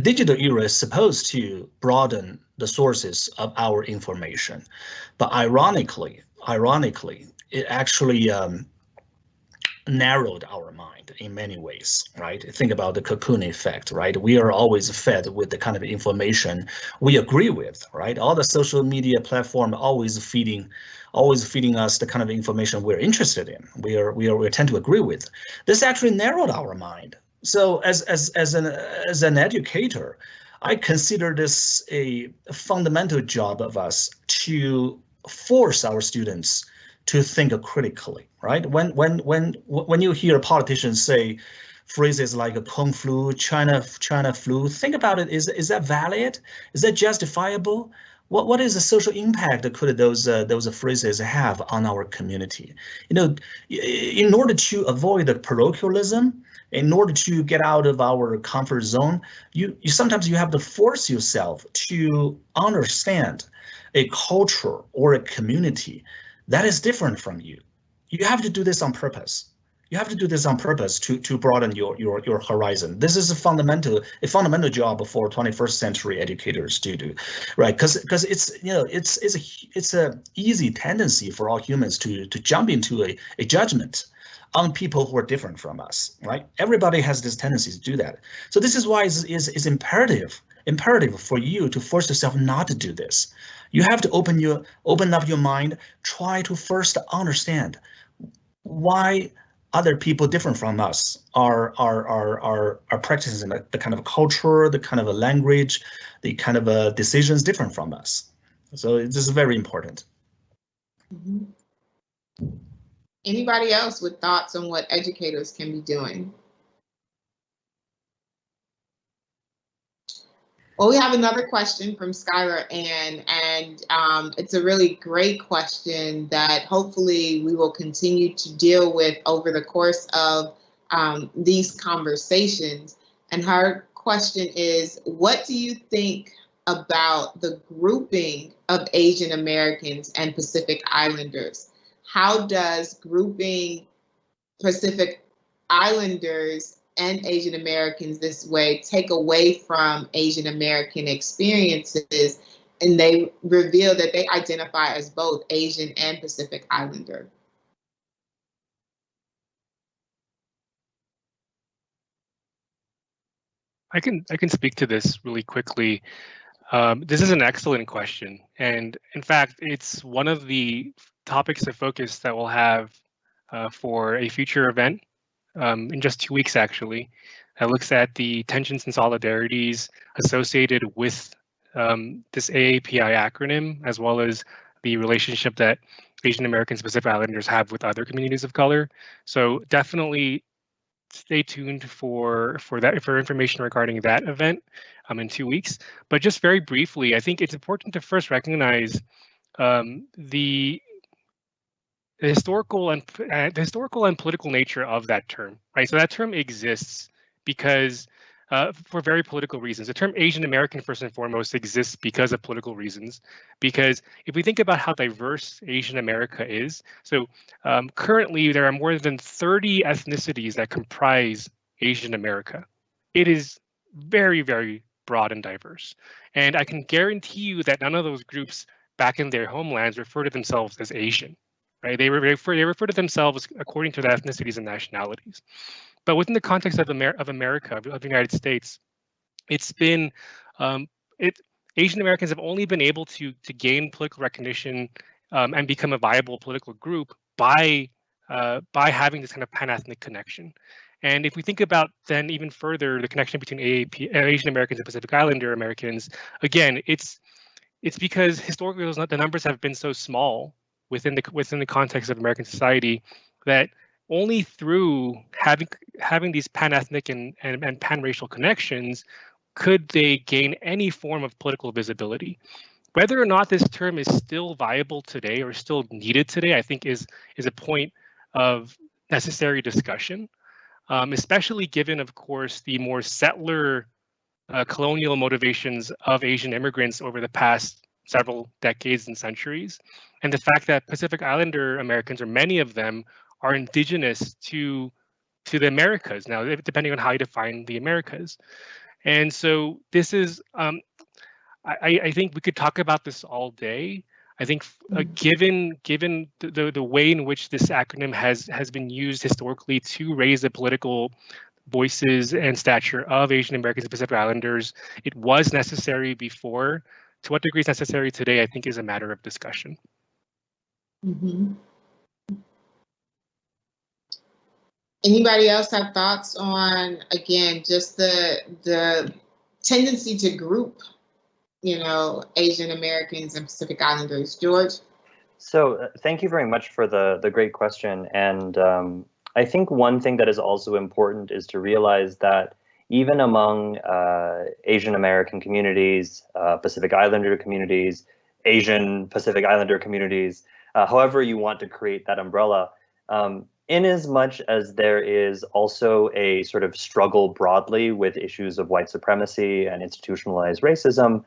digital era is supposed to broaden the sources of our information, but ironically, it actually narrowed our mind in many ways, right? Think about the cocoon effect, right? We are always fed with the kind of information we agree with, right? All the social media platform always feeding us the kind of information we're interested in. We tend to agree with. This actually narrowed our mind. So as an educator, I consider this a fundamental job of us to force our students to think critically, right? When you hear politicians say phrases like a Kung flu, China flu, think about it. Is that valid? Is that justifiable? What is the social impact could those phrases have on our community? In order to avoid the parochialism, in order to get out of our comfort zone, you sometimes you have to force yourself to understand a culture or a community that is different from you. You have to do this on purpose. You have to do this on purpose to broaden your horizon. This is a fundamental job for 21st century educators to do, right? Because it's a easy tendency for all humans to jump into a judgment on people who are different from us, right? Everybody has this tendency to do that. So this is why it's imperative for you to force yourself not to do this. You have to open up your mind, try to first understand why other people different from us are practicing the kind of culture, the kind of a language, the kind of decisions different from us. So this is very important. Mm-hmm. Anybody else with thoughts on what educators can be doing? Well, we have another question from Skylar Ann, and it's a really great question that hopefully we will continue to deal with over the course of these conversations. And her question is, what do you think about the grouping of Asian Americans and Pacific Islanders? How does grouping Pacific Islanders and Asian Americans this way take away from Asian American experiences, and they reveal that they identify as both Asian and Pacific Islander? I can speak to this really quickly. This is an excellent question, and in fact, it's one of the topics of focus that we'll have for a future event in just 2 weeks, actually, that looks at the tensions and solidarities associated with this AAPI acronym, as well as the relationship that Asian Americans and Pacific Islanders have with other communities of color. So definitely stay tuned for information regarding that event in 2 weeks. But just very briefly, I think it's important to first recognize the historical and political nature of that term, right? So that term exists because for very political reasons. The term Asian American, first and foremost, exists because of political reasons. Because if we think about how diverse Asian America is, so currently there are more than 30 ethnicities that comprise Asian America. It is very, very broad and diverse. And I can guarantee you that none of those groups back in their homelands refer to themselves as Asian. Right? They refer to themselves according to their ethnicities and nationalities. But within the context of America, of the United States, it's been Asian Americans have only been able to gain political recognition and become a viable political group by having this kind of pan-ethnic connection. And if we think about then even further the connection between Asian Americans and Pacific Islander Americans, again, it's because historically the numbers have been so small within the context of American society that only through having these pan-ethnic and pan-racial connections could they gain any form of political visibility. Whether or not this term is still viable today or still needed today, I think is a point of necessary discussion, especially given, of course, the more settler colonial motivations of Asian immigrants over the past several decades and centuries, and the fact that Pacific Islander Americans, or many of them, are indigenous to the Americas now, depending on how you define the Americas. And so this is, I think we could talk about this all day, I think given the way in which this acronym has been used historically to raise the political voices and stature of Asian Americans and Pacific Islanders, it was necessary before. To what degree it's necessary today, I think, is a matter of discussion. Mm-hmm. Anybody else have thoughts on, again, just the tendency to group, Asian Americans and Pacific Islanders? George? So thank you very much for the great question. And I think one thing that is also important is to realize that even among Asian American communities, Pacific Islander communities, Asian Pacific Islander communities, however you want to create that umbrella, in as much as there is also a sort of struggle broadly with issues of white supremacy and institutionalized racism,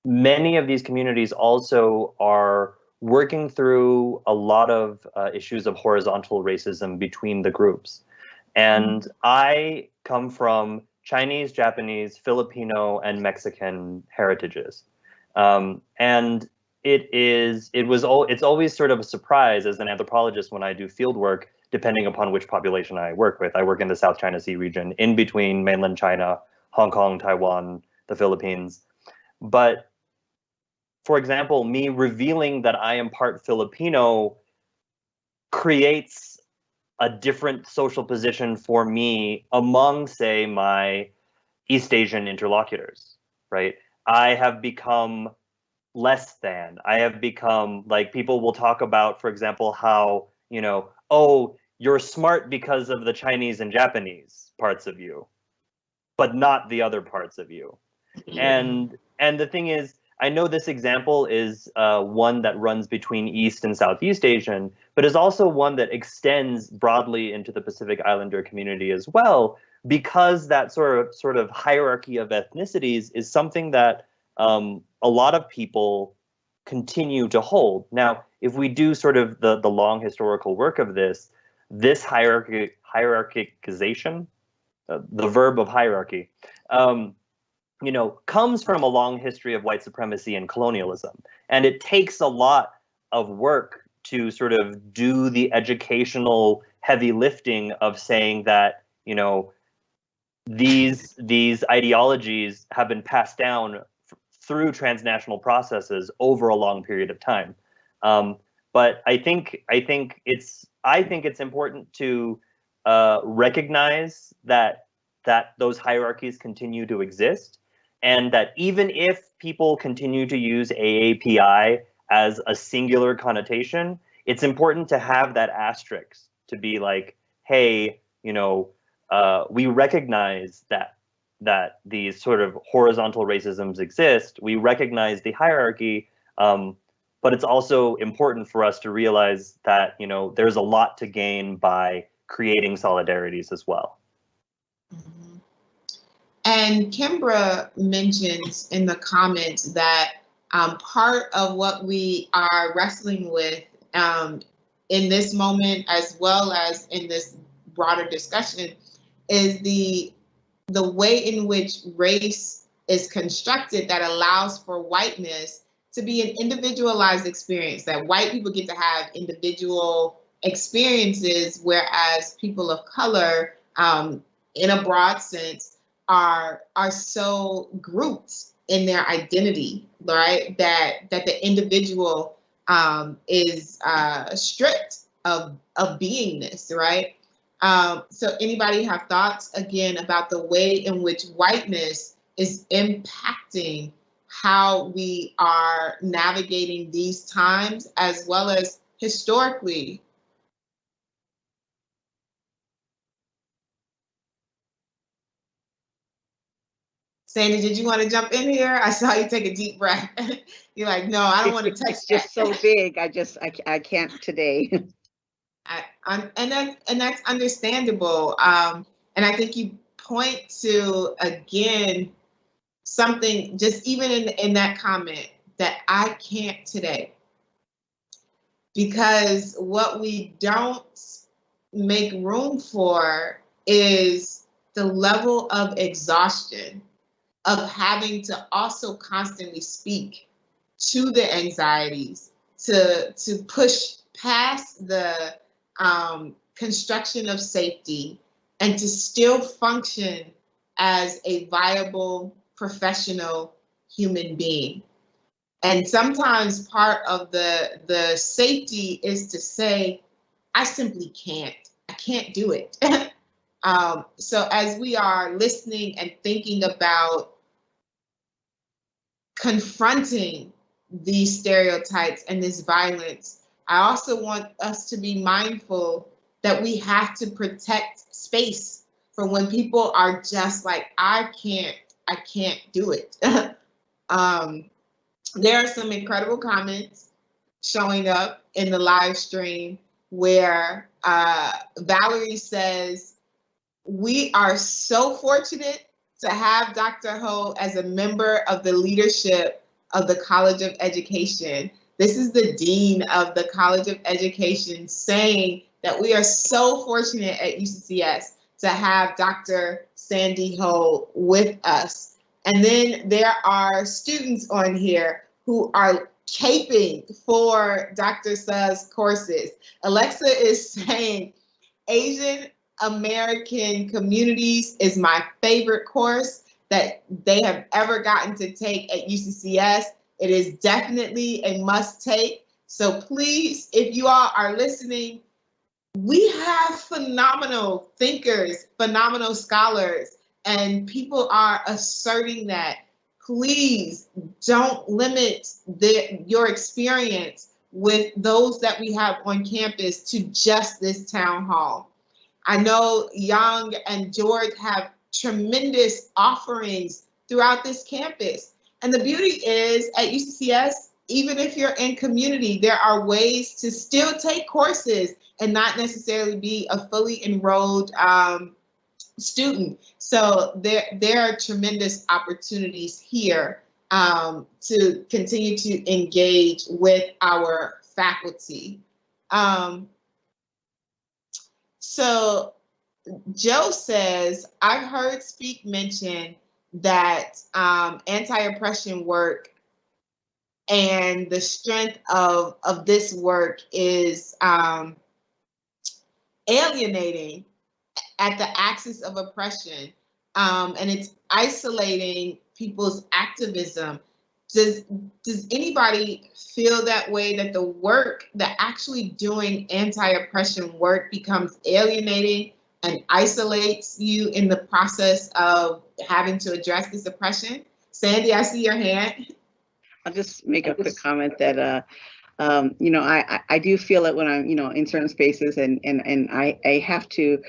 many of these communities also are working through a lot of issues of horizontal racism between the groups. And I come from Chinese, Japanese, Filipino, and Mexican heritages. And it's always sort of a surprise as an anthropologist when I do field work, depending upon which population I work with. I work in the South China Sea region, in between mainland China, Hong Kong, Taiwan, the Philippines. But for example, me revealing that I am part Filipino creates a different social position for me among, say, my East Asian interlocutors, right? I have become less than. I have become, like, people will talk about, for example, how, oh, you're smart because of the Chinese and Japanese parts of you, but not the other parts of you. And the thing is, I know this example is one that runs between East and Southeast Asian, but is also one that extends broadly into the Pacific Islander community as well, because that sort of hierarchy of ethnicities is something that a lot of people continue to hold. Now, if we do sort of the long historical work of this hierarchization, the verb of hierarchy, comes from a long history of white supremacy and colonialism. And it takes a lot of work to sort of do the educational heavy lifting of saying that, these ideologies have been passed down through transnational processes over a long period of time. But I think it's important to recognize that those hierarchies continue to exist, and that even if people continue to use AAPI as a singular connotation, it's important to have that asterisk to be like, hey, we recognize that these sort of horizontal racisms exist. We recognize the hierarchy, but it's also important for us to realize that, there's a lot to gain by creating solidarities as well. Mm-hmm. And Kimbra mentions in the comments that part of what we are wrestling with in this moment, as well as in this broader discussion, is the way in which race is constructed that allows for whiteness to be an individualized experience, that white people get to have individual experiences, whereas people of color, in a broad sense, are so grouped in their identity, right? That the individual is stripped of beingness, right? So anybody have thoughts, again, about the way in which whiteness is impacting how we are navigating these times, as well as historically? Sandy, did you want to jump in here? I saw you take a deep breath. You're like, no, I don't want to touch It's just so big. I can't today. And that's understandable. And I think you point to, again, something just even in that comment that I can't today. Because what we don't make room for is the level of exhaustion of having to also constantly speak to the anxieties, to push past the construction of safety, and to still function as a viable professional human being. And sometimes part of the safety is to say, I simply can't. I can't do it. So as we are listening and thinking about confronting these stereotypes and this violence, I also want us to be mindful that we have to protect space for when people are just like, I can't do it. There are some incredible comments showing up in the live stream where Valerie says, we are so fortunate to have Dr. Ho as a member of the leadership of the College of Education. This is the Dean of the College of Education saying that we are so fortunate at UCCS to have Dr. Sandy Ho with us. And then there are students on here who are caping for Dr. Suh's courses. Alexa is saying, Asian American Communities is my favorite course that they have ever gotten to take at UCCS. It is definitely a must take. So please, if you all are listening, we have phenomenal thinkers, phenomenal scholars, and people are asserting that. Please don't limit your experience with those that we have on campus to just this town hall. I know Young and George have tremendous offerings throughout this campus. And the beauty is at UCCS, even if you're in community, there are ways to still take courses and not necessarily be a fully enrolled student. So there are tremendous opportunities here to continue to engage with our faculty. So Joe says, I've heard Speak mention that anti-oppression work and the strength of this work is alienating at the axis of oppression, and it's isolating people's activism. Does anybody feel that way, that the work, that actually doing anti-oppression work becomes alienating and isolates you in the process of having to address this oppression? Sandy, I see your hand. I'll just make a quick comment that I do feel it when I'm, in certain spaces and I have to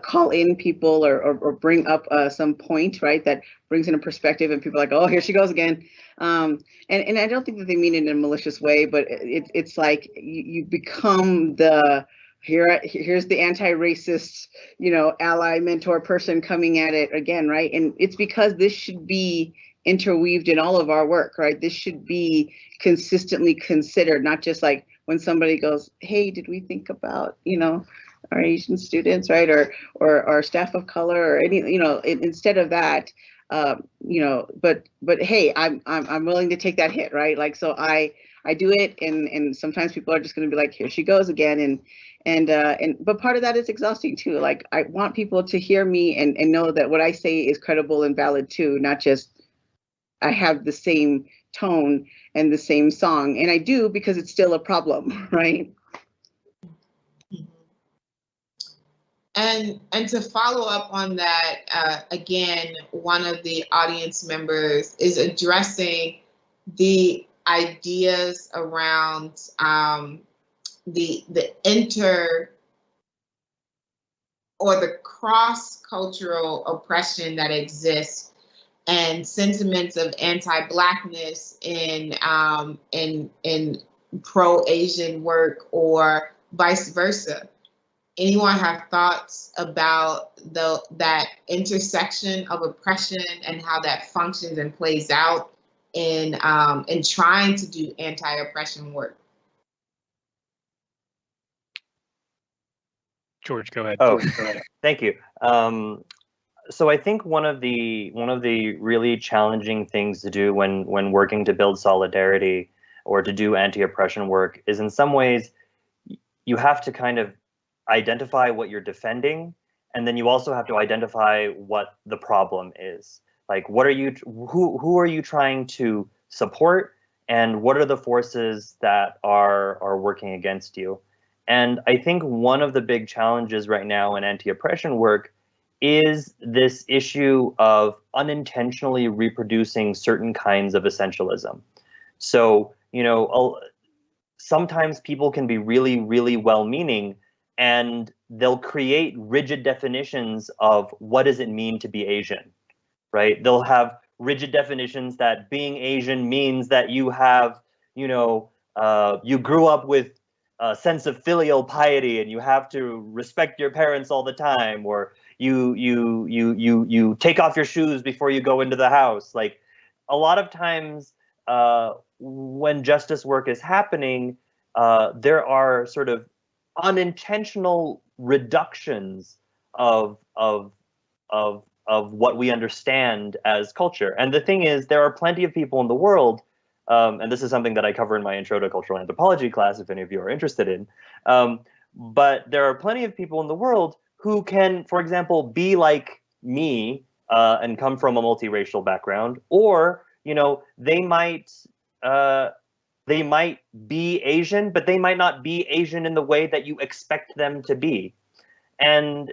call in people or bring up some point, right, that brings in a perspective and people are like, oh, here she goes again. And I don't think that they mean it in a malicious way, but it's like you become the, here's the anti-racist, ally, mentor person coming at it again, right? And it's because this should be interweaved in all of our work, right? This should be consistently considered, not just like when somebody goes, hey, did we think about, our Asian students, right? Or our staff of color or any, instead of that, but hey, I'm willing to take that hit, right? Like, so I do it, and sometimes people are just going to be like, here she goes again, but part of that is exhausting too. Like, I want people to hear me and know that what I say is credible and valid too, not just I have the same tone and the same song, and I do because it's still a problem, right? And to follow up on that, again, one of the audience members is addressing the ideas around the inter or the cross-cultural oppression that exists and sentiments of anti-Blackness in pro-Asian work or vice versa. Anyone have thoughts about that intersection of oppression and how that functions and plays out in trying to do anti-oppression work? George, go ahead. Oh, thank you. So I think one of the really challenging things to do when working to build solidarity or to do anti-oppression work is in some ways you have to kind of identify what you're defending, and then you also have to identify what the problem is. Like, what are you, who are you trying to support, and what are the forces that are working against you? And I think one of the big challenges right now in anti-oppression work is this issue of unintentionally reproducing certain kinds of essentialism. So, you know, sometimes people can be really, really well-meaning, and they'll create rigid definitions of what does it mean to be Asian, right? They'll have rigid definitions that being Asian means that you have, you know, you grew up with a sense of filial piety and you have to respect your parents all the time, or you take off your shoes before you go into the house. Like, a lot of times when justice work is happening, there are sort of unintentional reductions of what we understand as culture. And the thing is, there are plenty of people in the world, and this is something that I cover in my Intro to Cultural Anthropology class, if any of you are interested in, but there are plenty of people in the world who can, for example, be like me and come from a multiracial background, or, you know, they might be Asian, but they might not be Asian in the way that you expect them to be. And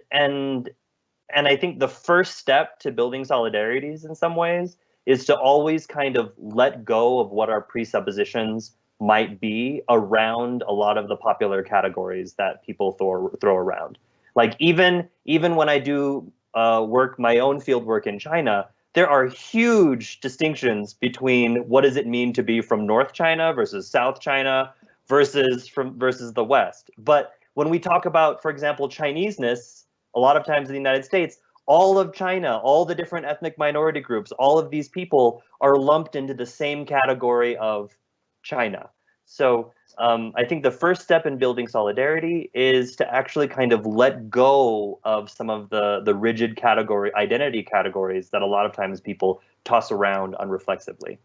I think the first step to building solidarities in some ways is to always kind of let go of what our presuppositions might be around a lot of the popular categories that people throw around. Like, even when I do my own field work in China, there are huge distinctions between what does it mean to be from North China versus South China versus the West. But when we talk about, for example, Chineseness, a lot of times in the United States, all of China, all the different ethnic minority groups, all of these people are lumped into the same category of China. So I think the first step in building solidarity is to actually kind of let go of some of the rigid identity categories that a lot of times people toss around unreflexively.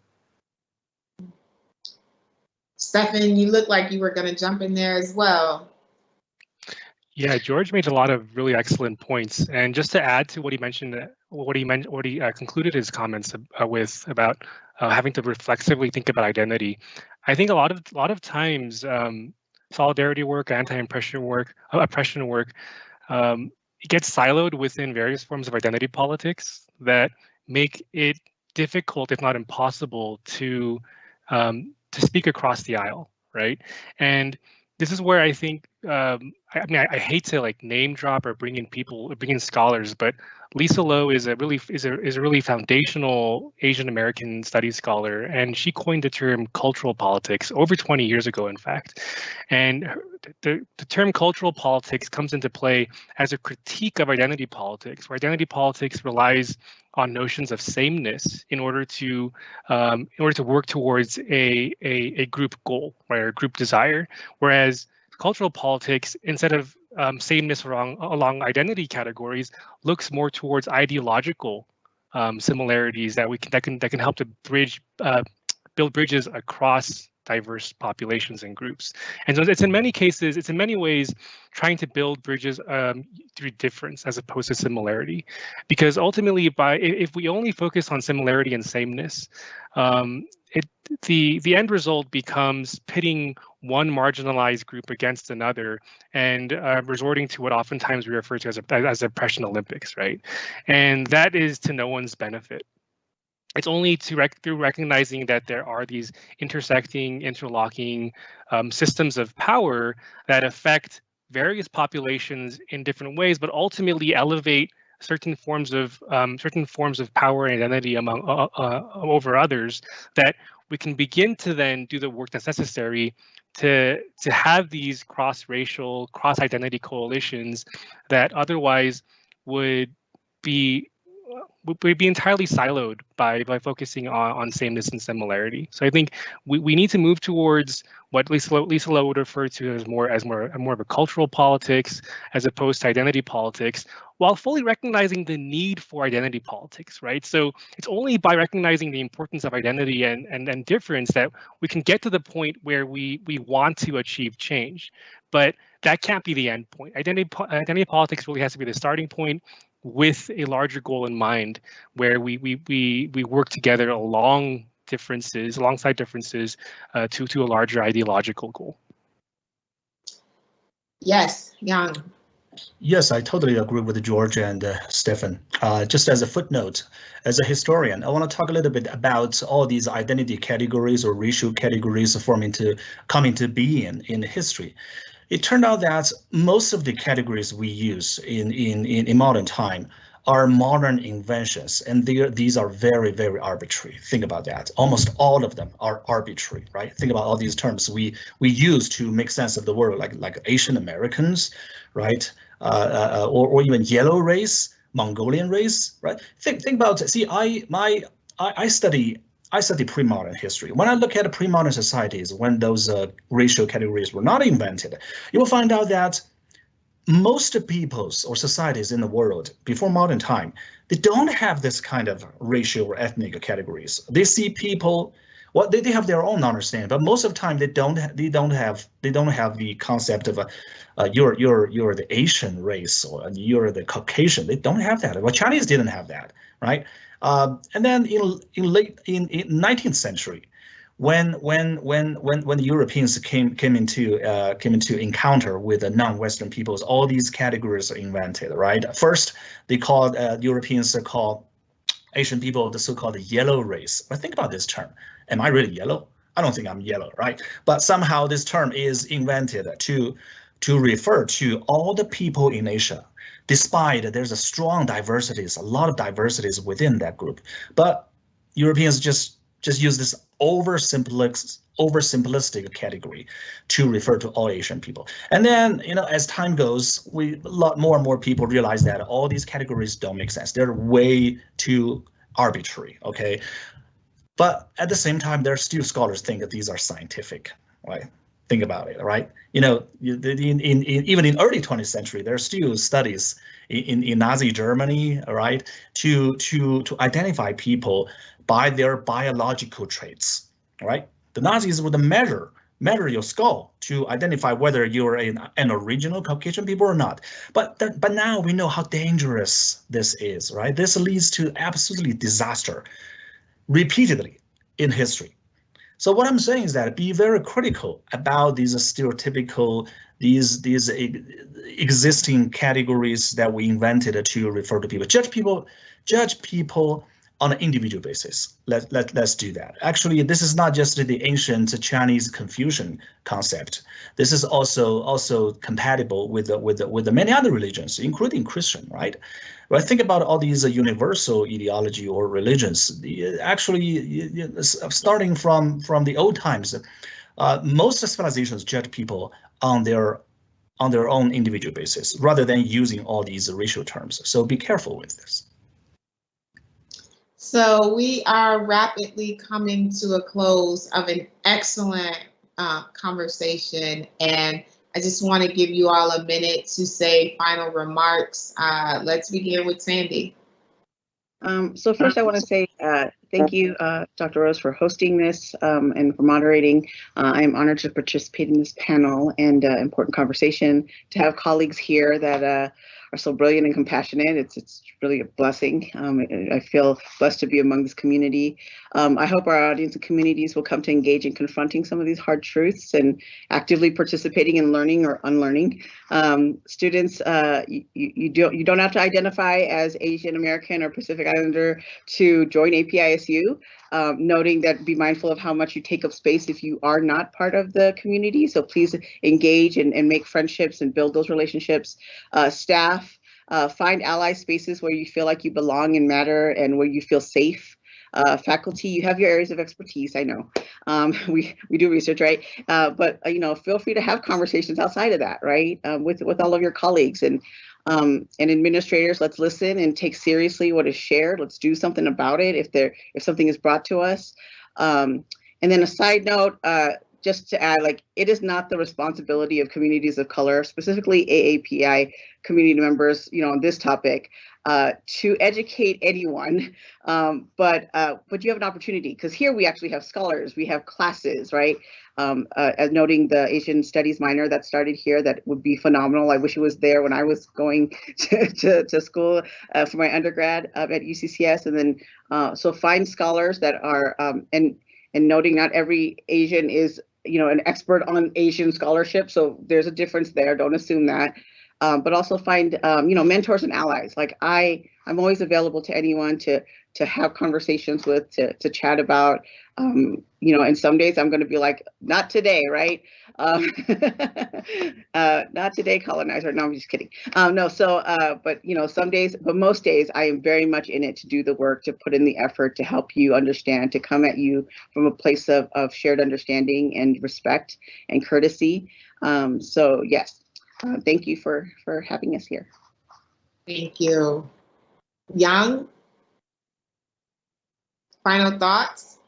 Stefan, you look like you were going to jump in there as well. Yeah, George made a lot of really excellent points, and just to add to what he mentioned, what he concluded his comments with about having to reflexively think about identity. I think a lot of times solidarity work, anti-oppression work, it gets siloed within various forms of identity politics that make it difficult, if not impossible, to speak across the aisle, right? And this is where I think I hate to like name drop or bring in scholars, but Lisa Lowe is a really foundational Asian American studies scholar, and she coined the term cultural politics over 20 years ago, in fact. And the term cultural politics comes into play as a critique of identity politics, where identity politics relies on notions of sameness in order to work towards a group goal, right, or group desire, whereas cultural politics, instead of sameness along identity categories, looks more towards ideological similarities that can help to build bridges across diverse populations and groups. And so it's in many ways trying to build bridges through difference as opposed to similarity, because ultimately if we only focus on similarity and sameness, the end result becomes pitting one marginalized group against another and resorting to what oftentimes we refer to as oppression Olympics, right? And that is to no one's benefit. It's only through recognizing that there are these intersecting, interlocking systems of power that affect various populations in different ways, but ultimately elevate certain forms of power and identity among over others, that we can begin to then do the work that's necessary to have these cross-racial, cross-identity coalitions that otherwise would we'd be entirely siloed by focusing on sameness and similarity. So I think we need to move towards what Lisa Lowe would refer to as more of a cultural politics as opposed to identity politics, while fully recognizing the need for identity politics, right? So it's only by recognizing the importance of identity and difference that we can get to the point where we want to achieve change. But that can't be the end point. Identity politics really has to be the starting point with a larger goal in mind, where we work together alongside differences to a larger ideological goal. Yes, Yang. Yes, I totally agree with George and Stephen. Just as a footnote, as a historian, I want to talk a little bit about all these identity categories or racial categories coming to being in history. It turned out that most of the categories we use in modern time are modern inventions, and these are very, very arbitrary. Think about that. Almost all of them are arbitrary, right? Think about all these terms we use to make sense of the world, like Asian Americans, right? Or even yellow race, Mongolian race, right? Think about, see, I study pre-modern history. When I look at pre-modern societies, when those racial categories were not invented, you will find out that most peoples or societies in the world before modern time, they don't have this kind of racial or ethnic categories. They see people, well, they have their own understanding, but most of the time they don't have the concept of you're the Asian race or you're the Caucasian. They don't have that. Well, Chinese didn't have that, right? And then in 19th century, when the Europeans came into encounter with the non-Western peoples, all these categories are invented, right? First, they called Europeans called Asian people the so-called yellow race. But think about this term. Am I really yellow? I don't think I'm yellow, right? But somehow this term is invented to refer to all the people in Asia, despite there's a lot of diversities within that group. But Europeans just use this oversimplistic category to refer to all Asian people. And then, as time goes, a lot more and more people realize that all these categories don't make sense. They're way too arbitrary, okay? But at the same time, there are still scholars think that these are scientific, right? Think about it, right? Even in early 20th century, there are still studies in Nazi Germany, right, to identify people by their biological traits, right? The Nazis would measure your skull to identify whether you're an original Caucasian people or not. But now we know how dangerous this is, right? This leads to absolutely disaster repeatedly in history. So what I'm saying is that be very critical about these stereotypical, these existing categories that we invented to refer to people. Judge people on an individual basis. Let's do that. Actually, this is not just the ancient Chinese Confucian concept. This is also compatible with the many other religions, including Christian, right? When I think about all these universal ideology or religions, starting from the old times, most civilizations judge people on their own individual basis, rather than using all these racial terms. So be careful with this. So we are rapidly coming to a close of an excellent conversation, and I just want to give you all a minute to say final remarks. Let's begin with Sandy. So first I want to say thank you, Dr. Rose, for hosting this and for moderating. I am honored to participate in this panel and important conversation, to have colleagues here that are so brilliant and compassionate. It's really a blessing. I feel blessed to be among this community. I hope our audience and communities will come to engage in confronting some of these hard truths and actively participating in learning or unlearning. Students, you don't have to identify as Asian American or Pacific Islander to join APISU. Noting that be mindful of how much you take up space if you are not part of the community. So please engage and make friendships and build those relationships. Staff, find ally spaces where you feel like you belong and matter and where you feel safe. Faculty, you have your areas of expertise, I know. We do research, right? But feel free to have conversations outside of that, right? With all of your colleagues. And And administrators, let's listen and take seriously what is shared. Let's do something about it if something is brought to us. And then a side note, just to add, like, it is not the responsibility of communities of color, specifically AAPI community members, on this topic, to educate anyone. But you have an opportunity, because here we actually have scholars, we have classes, right? As noting the Asian Studies minor that started here, that would be phenomenal. I wish it was there when I was going to school for my undergrad at UCCS. And then so find scholars that are and noting not every Asian is an expert on Asian scholarship, so there's a difference there. Don't assume that. But also find mentors and allies. Like I'm always available to anyone to have conversations with, to chat about. And some days I'm going to be like, not today, right? Not today, colonizer. No, I'm just kidding. But some days, but most days, I am very much in it to do the work, to put in the effort, to help you understand, to come at you from a place of shared understanding and respect and courtesy. So yes, thank you for having us here. Thank you. Yang, final thoughts?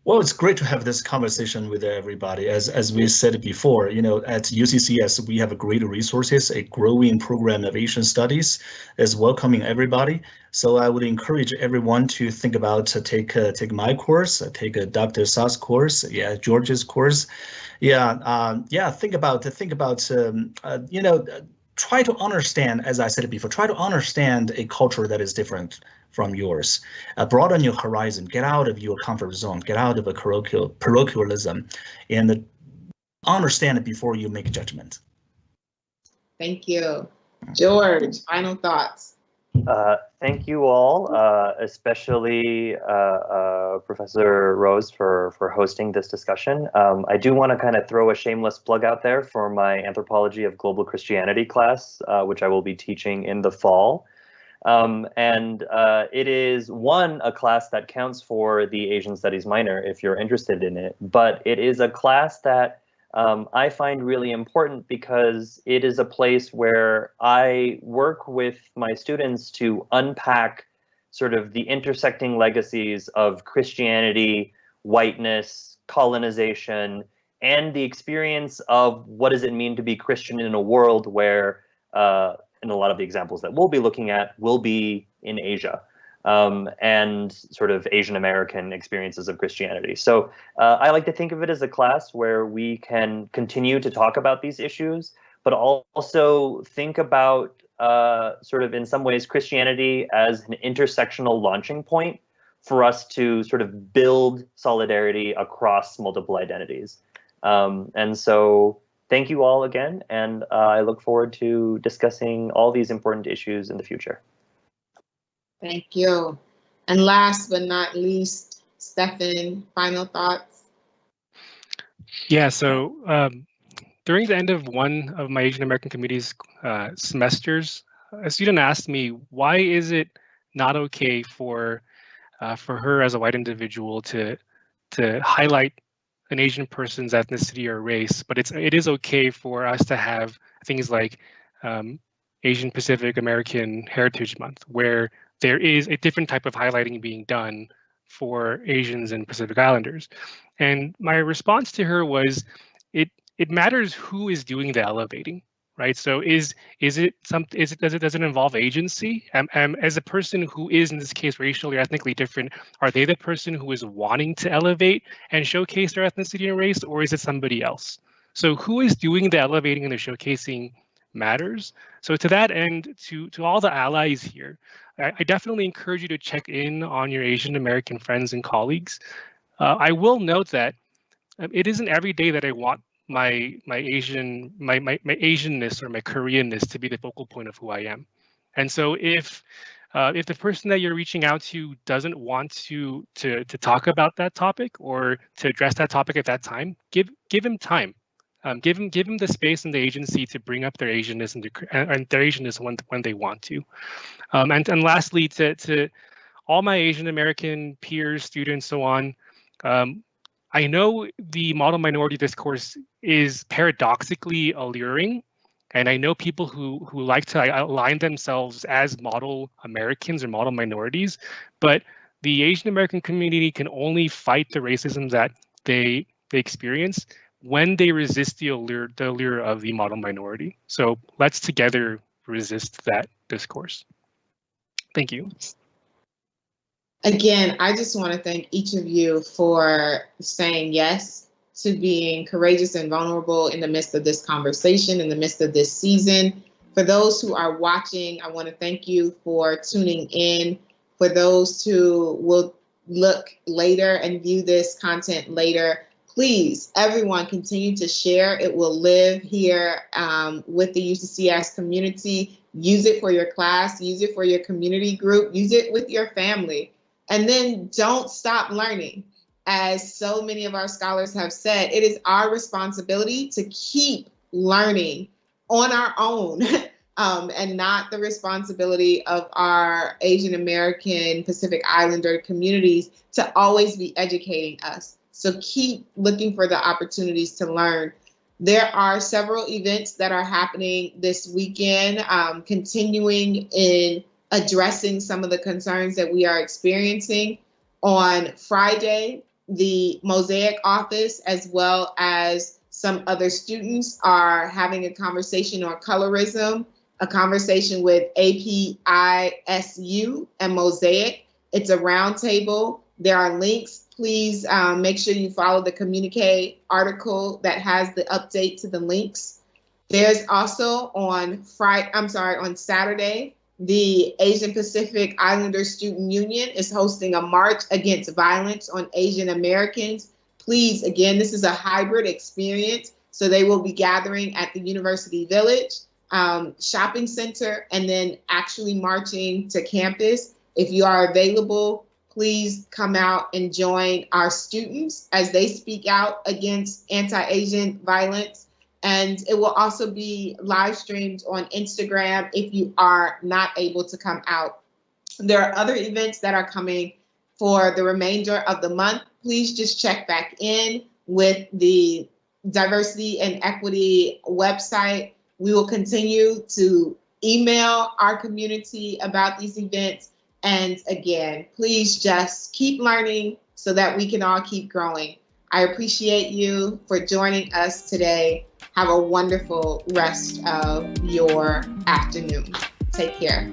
Well, it's great to have this conversation with everybody. As we said before, at UCCS, we have great resources. A growing program of Asian studies is welcoming everybody. So I would encourage everyone to think about take my course, take Dr. Suh's course, George's course. Think about try to understand, as I said before, try to understand a culture that is different from yours. Broaden your horizon, get out of your comfort zone, get out of a parochialism, and understand it before you make a judgment. Thank you. George, final thoughts. Thank you all, especially Professor Rose for hosting this discussion. I do want to kind of throw a shameless plug out there for my Anthropology of Global Christianity class, which I will be teaching in the fall. It is a class that counts for the Asian Studies minor if you're interested in it, but it is a class that I find really important because it is a place where I work with my students to unpack sort of the intersecting legacies of Christianity, whiteness, colonization, and the experience of what does it mean to be Christian in a world where and a lot of the examples that we'll be looking at will be in Asia and sort of Asian American experiences of Christianity. So I like to think of it as a class where we can continue to talk about these issues, but also think about sort of in some ways Christianity as an intersectional launching point for us to sort of build solidarity across multiple identities. And so thank you all again, and I look forward to discussing all these important issues in the future. Thank you. And last but not least, Stefan, final thoughts? Yeah, so during the end of one of my Asian American Communities semesters, a student asked me, why is it not okay for her as a white individual to highlight an Asian person's ethnicity or race, but it is okay for us to have things like Asian Pacific American Heritage Month, where there is a different type of highlighting being done for Asians and Pacific Islanders. And my response to her was, it matters who is doing the elevating, right? So does it involve agency? As a person who is in this case racially or ethnically different, are they the person who is wanting to elevate and showcase their ethnicity and race, or is it somebody else? So who is doing the elevating and the showcasing matters. So to that end, to all the allies here, I definitely encourage you to check in on your Asian American friends and colleagues. I will note that it isn't every day that I want my Asianness or my Koreanness to be the focal point of who I am. And so if the person that you're reaching out to doesn't want to talk about that topic or to address that topic at that time, give him time. Give him the space and the agency to bring up their Asianness and their Asianness when they want to. And lastly, to all my Asian American peers, students, so on, I know the model minority discourse is paradoxically alluring, And I know people who like to align themselves as model Americans or model minorities, but the Asian American community can only fight the racism that they experience when they resist the allure of the model minority. So let's together resist that discourse. Thank you. Again, I just want to thank each of you for saying yes to being courageous and vulnerable in the midst of this conversation, in the midst of this season. For those who are watching, I want to thank you for tuning in. For those who will look later and view this content later, please, everyone, continue to share. It will live here with the UCCS community. Use it for your class, use it for your community group, use it with your family. And then don't stop learning. As so many of our scholars have said, it is our responsibility to keep learning on our own and not the responsibility of our Asian American Pacific Islander communities to always be educating us. So keep looking for the opportunities to learn. There are several events that are happening this weekend, continuing in addressing some of the concerns that we are experiencing. On Friday, the Mosaic office, as well as some other students, are having a conversation on colorism, a conversation with AAPI-SU and Mosaic. It's a roundtable. There are links. Please make sure you follow the communique article that has the update to the links. There's also on Saturday, the Asian Pacific Islander Student Union is hosting a march against violence on Asian Americans. Please, again, this is a hybrid experience. So they will be gathering at the University Village shopping center and then actually marching to campus. If you are available, please come out and join our students as they speak out against anti-Asian violence. And it will also be live streamed on Instagram if you are not able to come out. There are other events that are coming for the remainder of the month. Please just check back in with the Diversity and Equity website. We will continue to email our community about these events. And again, please just keep learning so that we can all keep growing. I appreciate you for joining us today. Have a wonderful rest of your afternoon. Take care.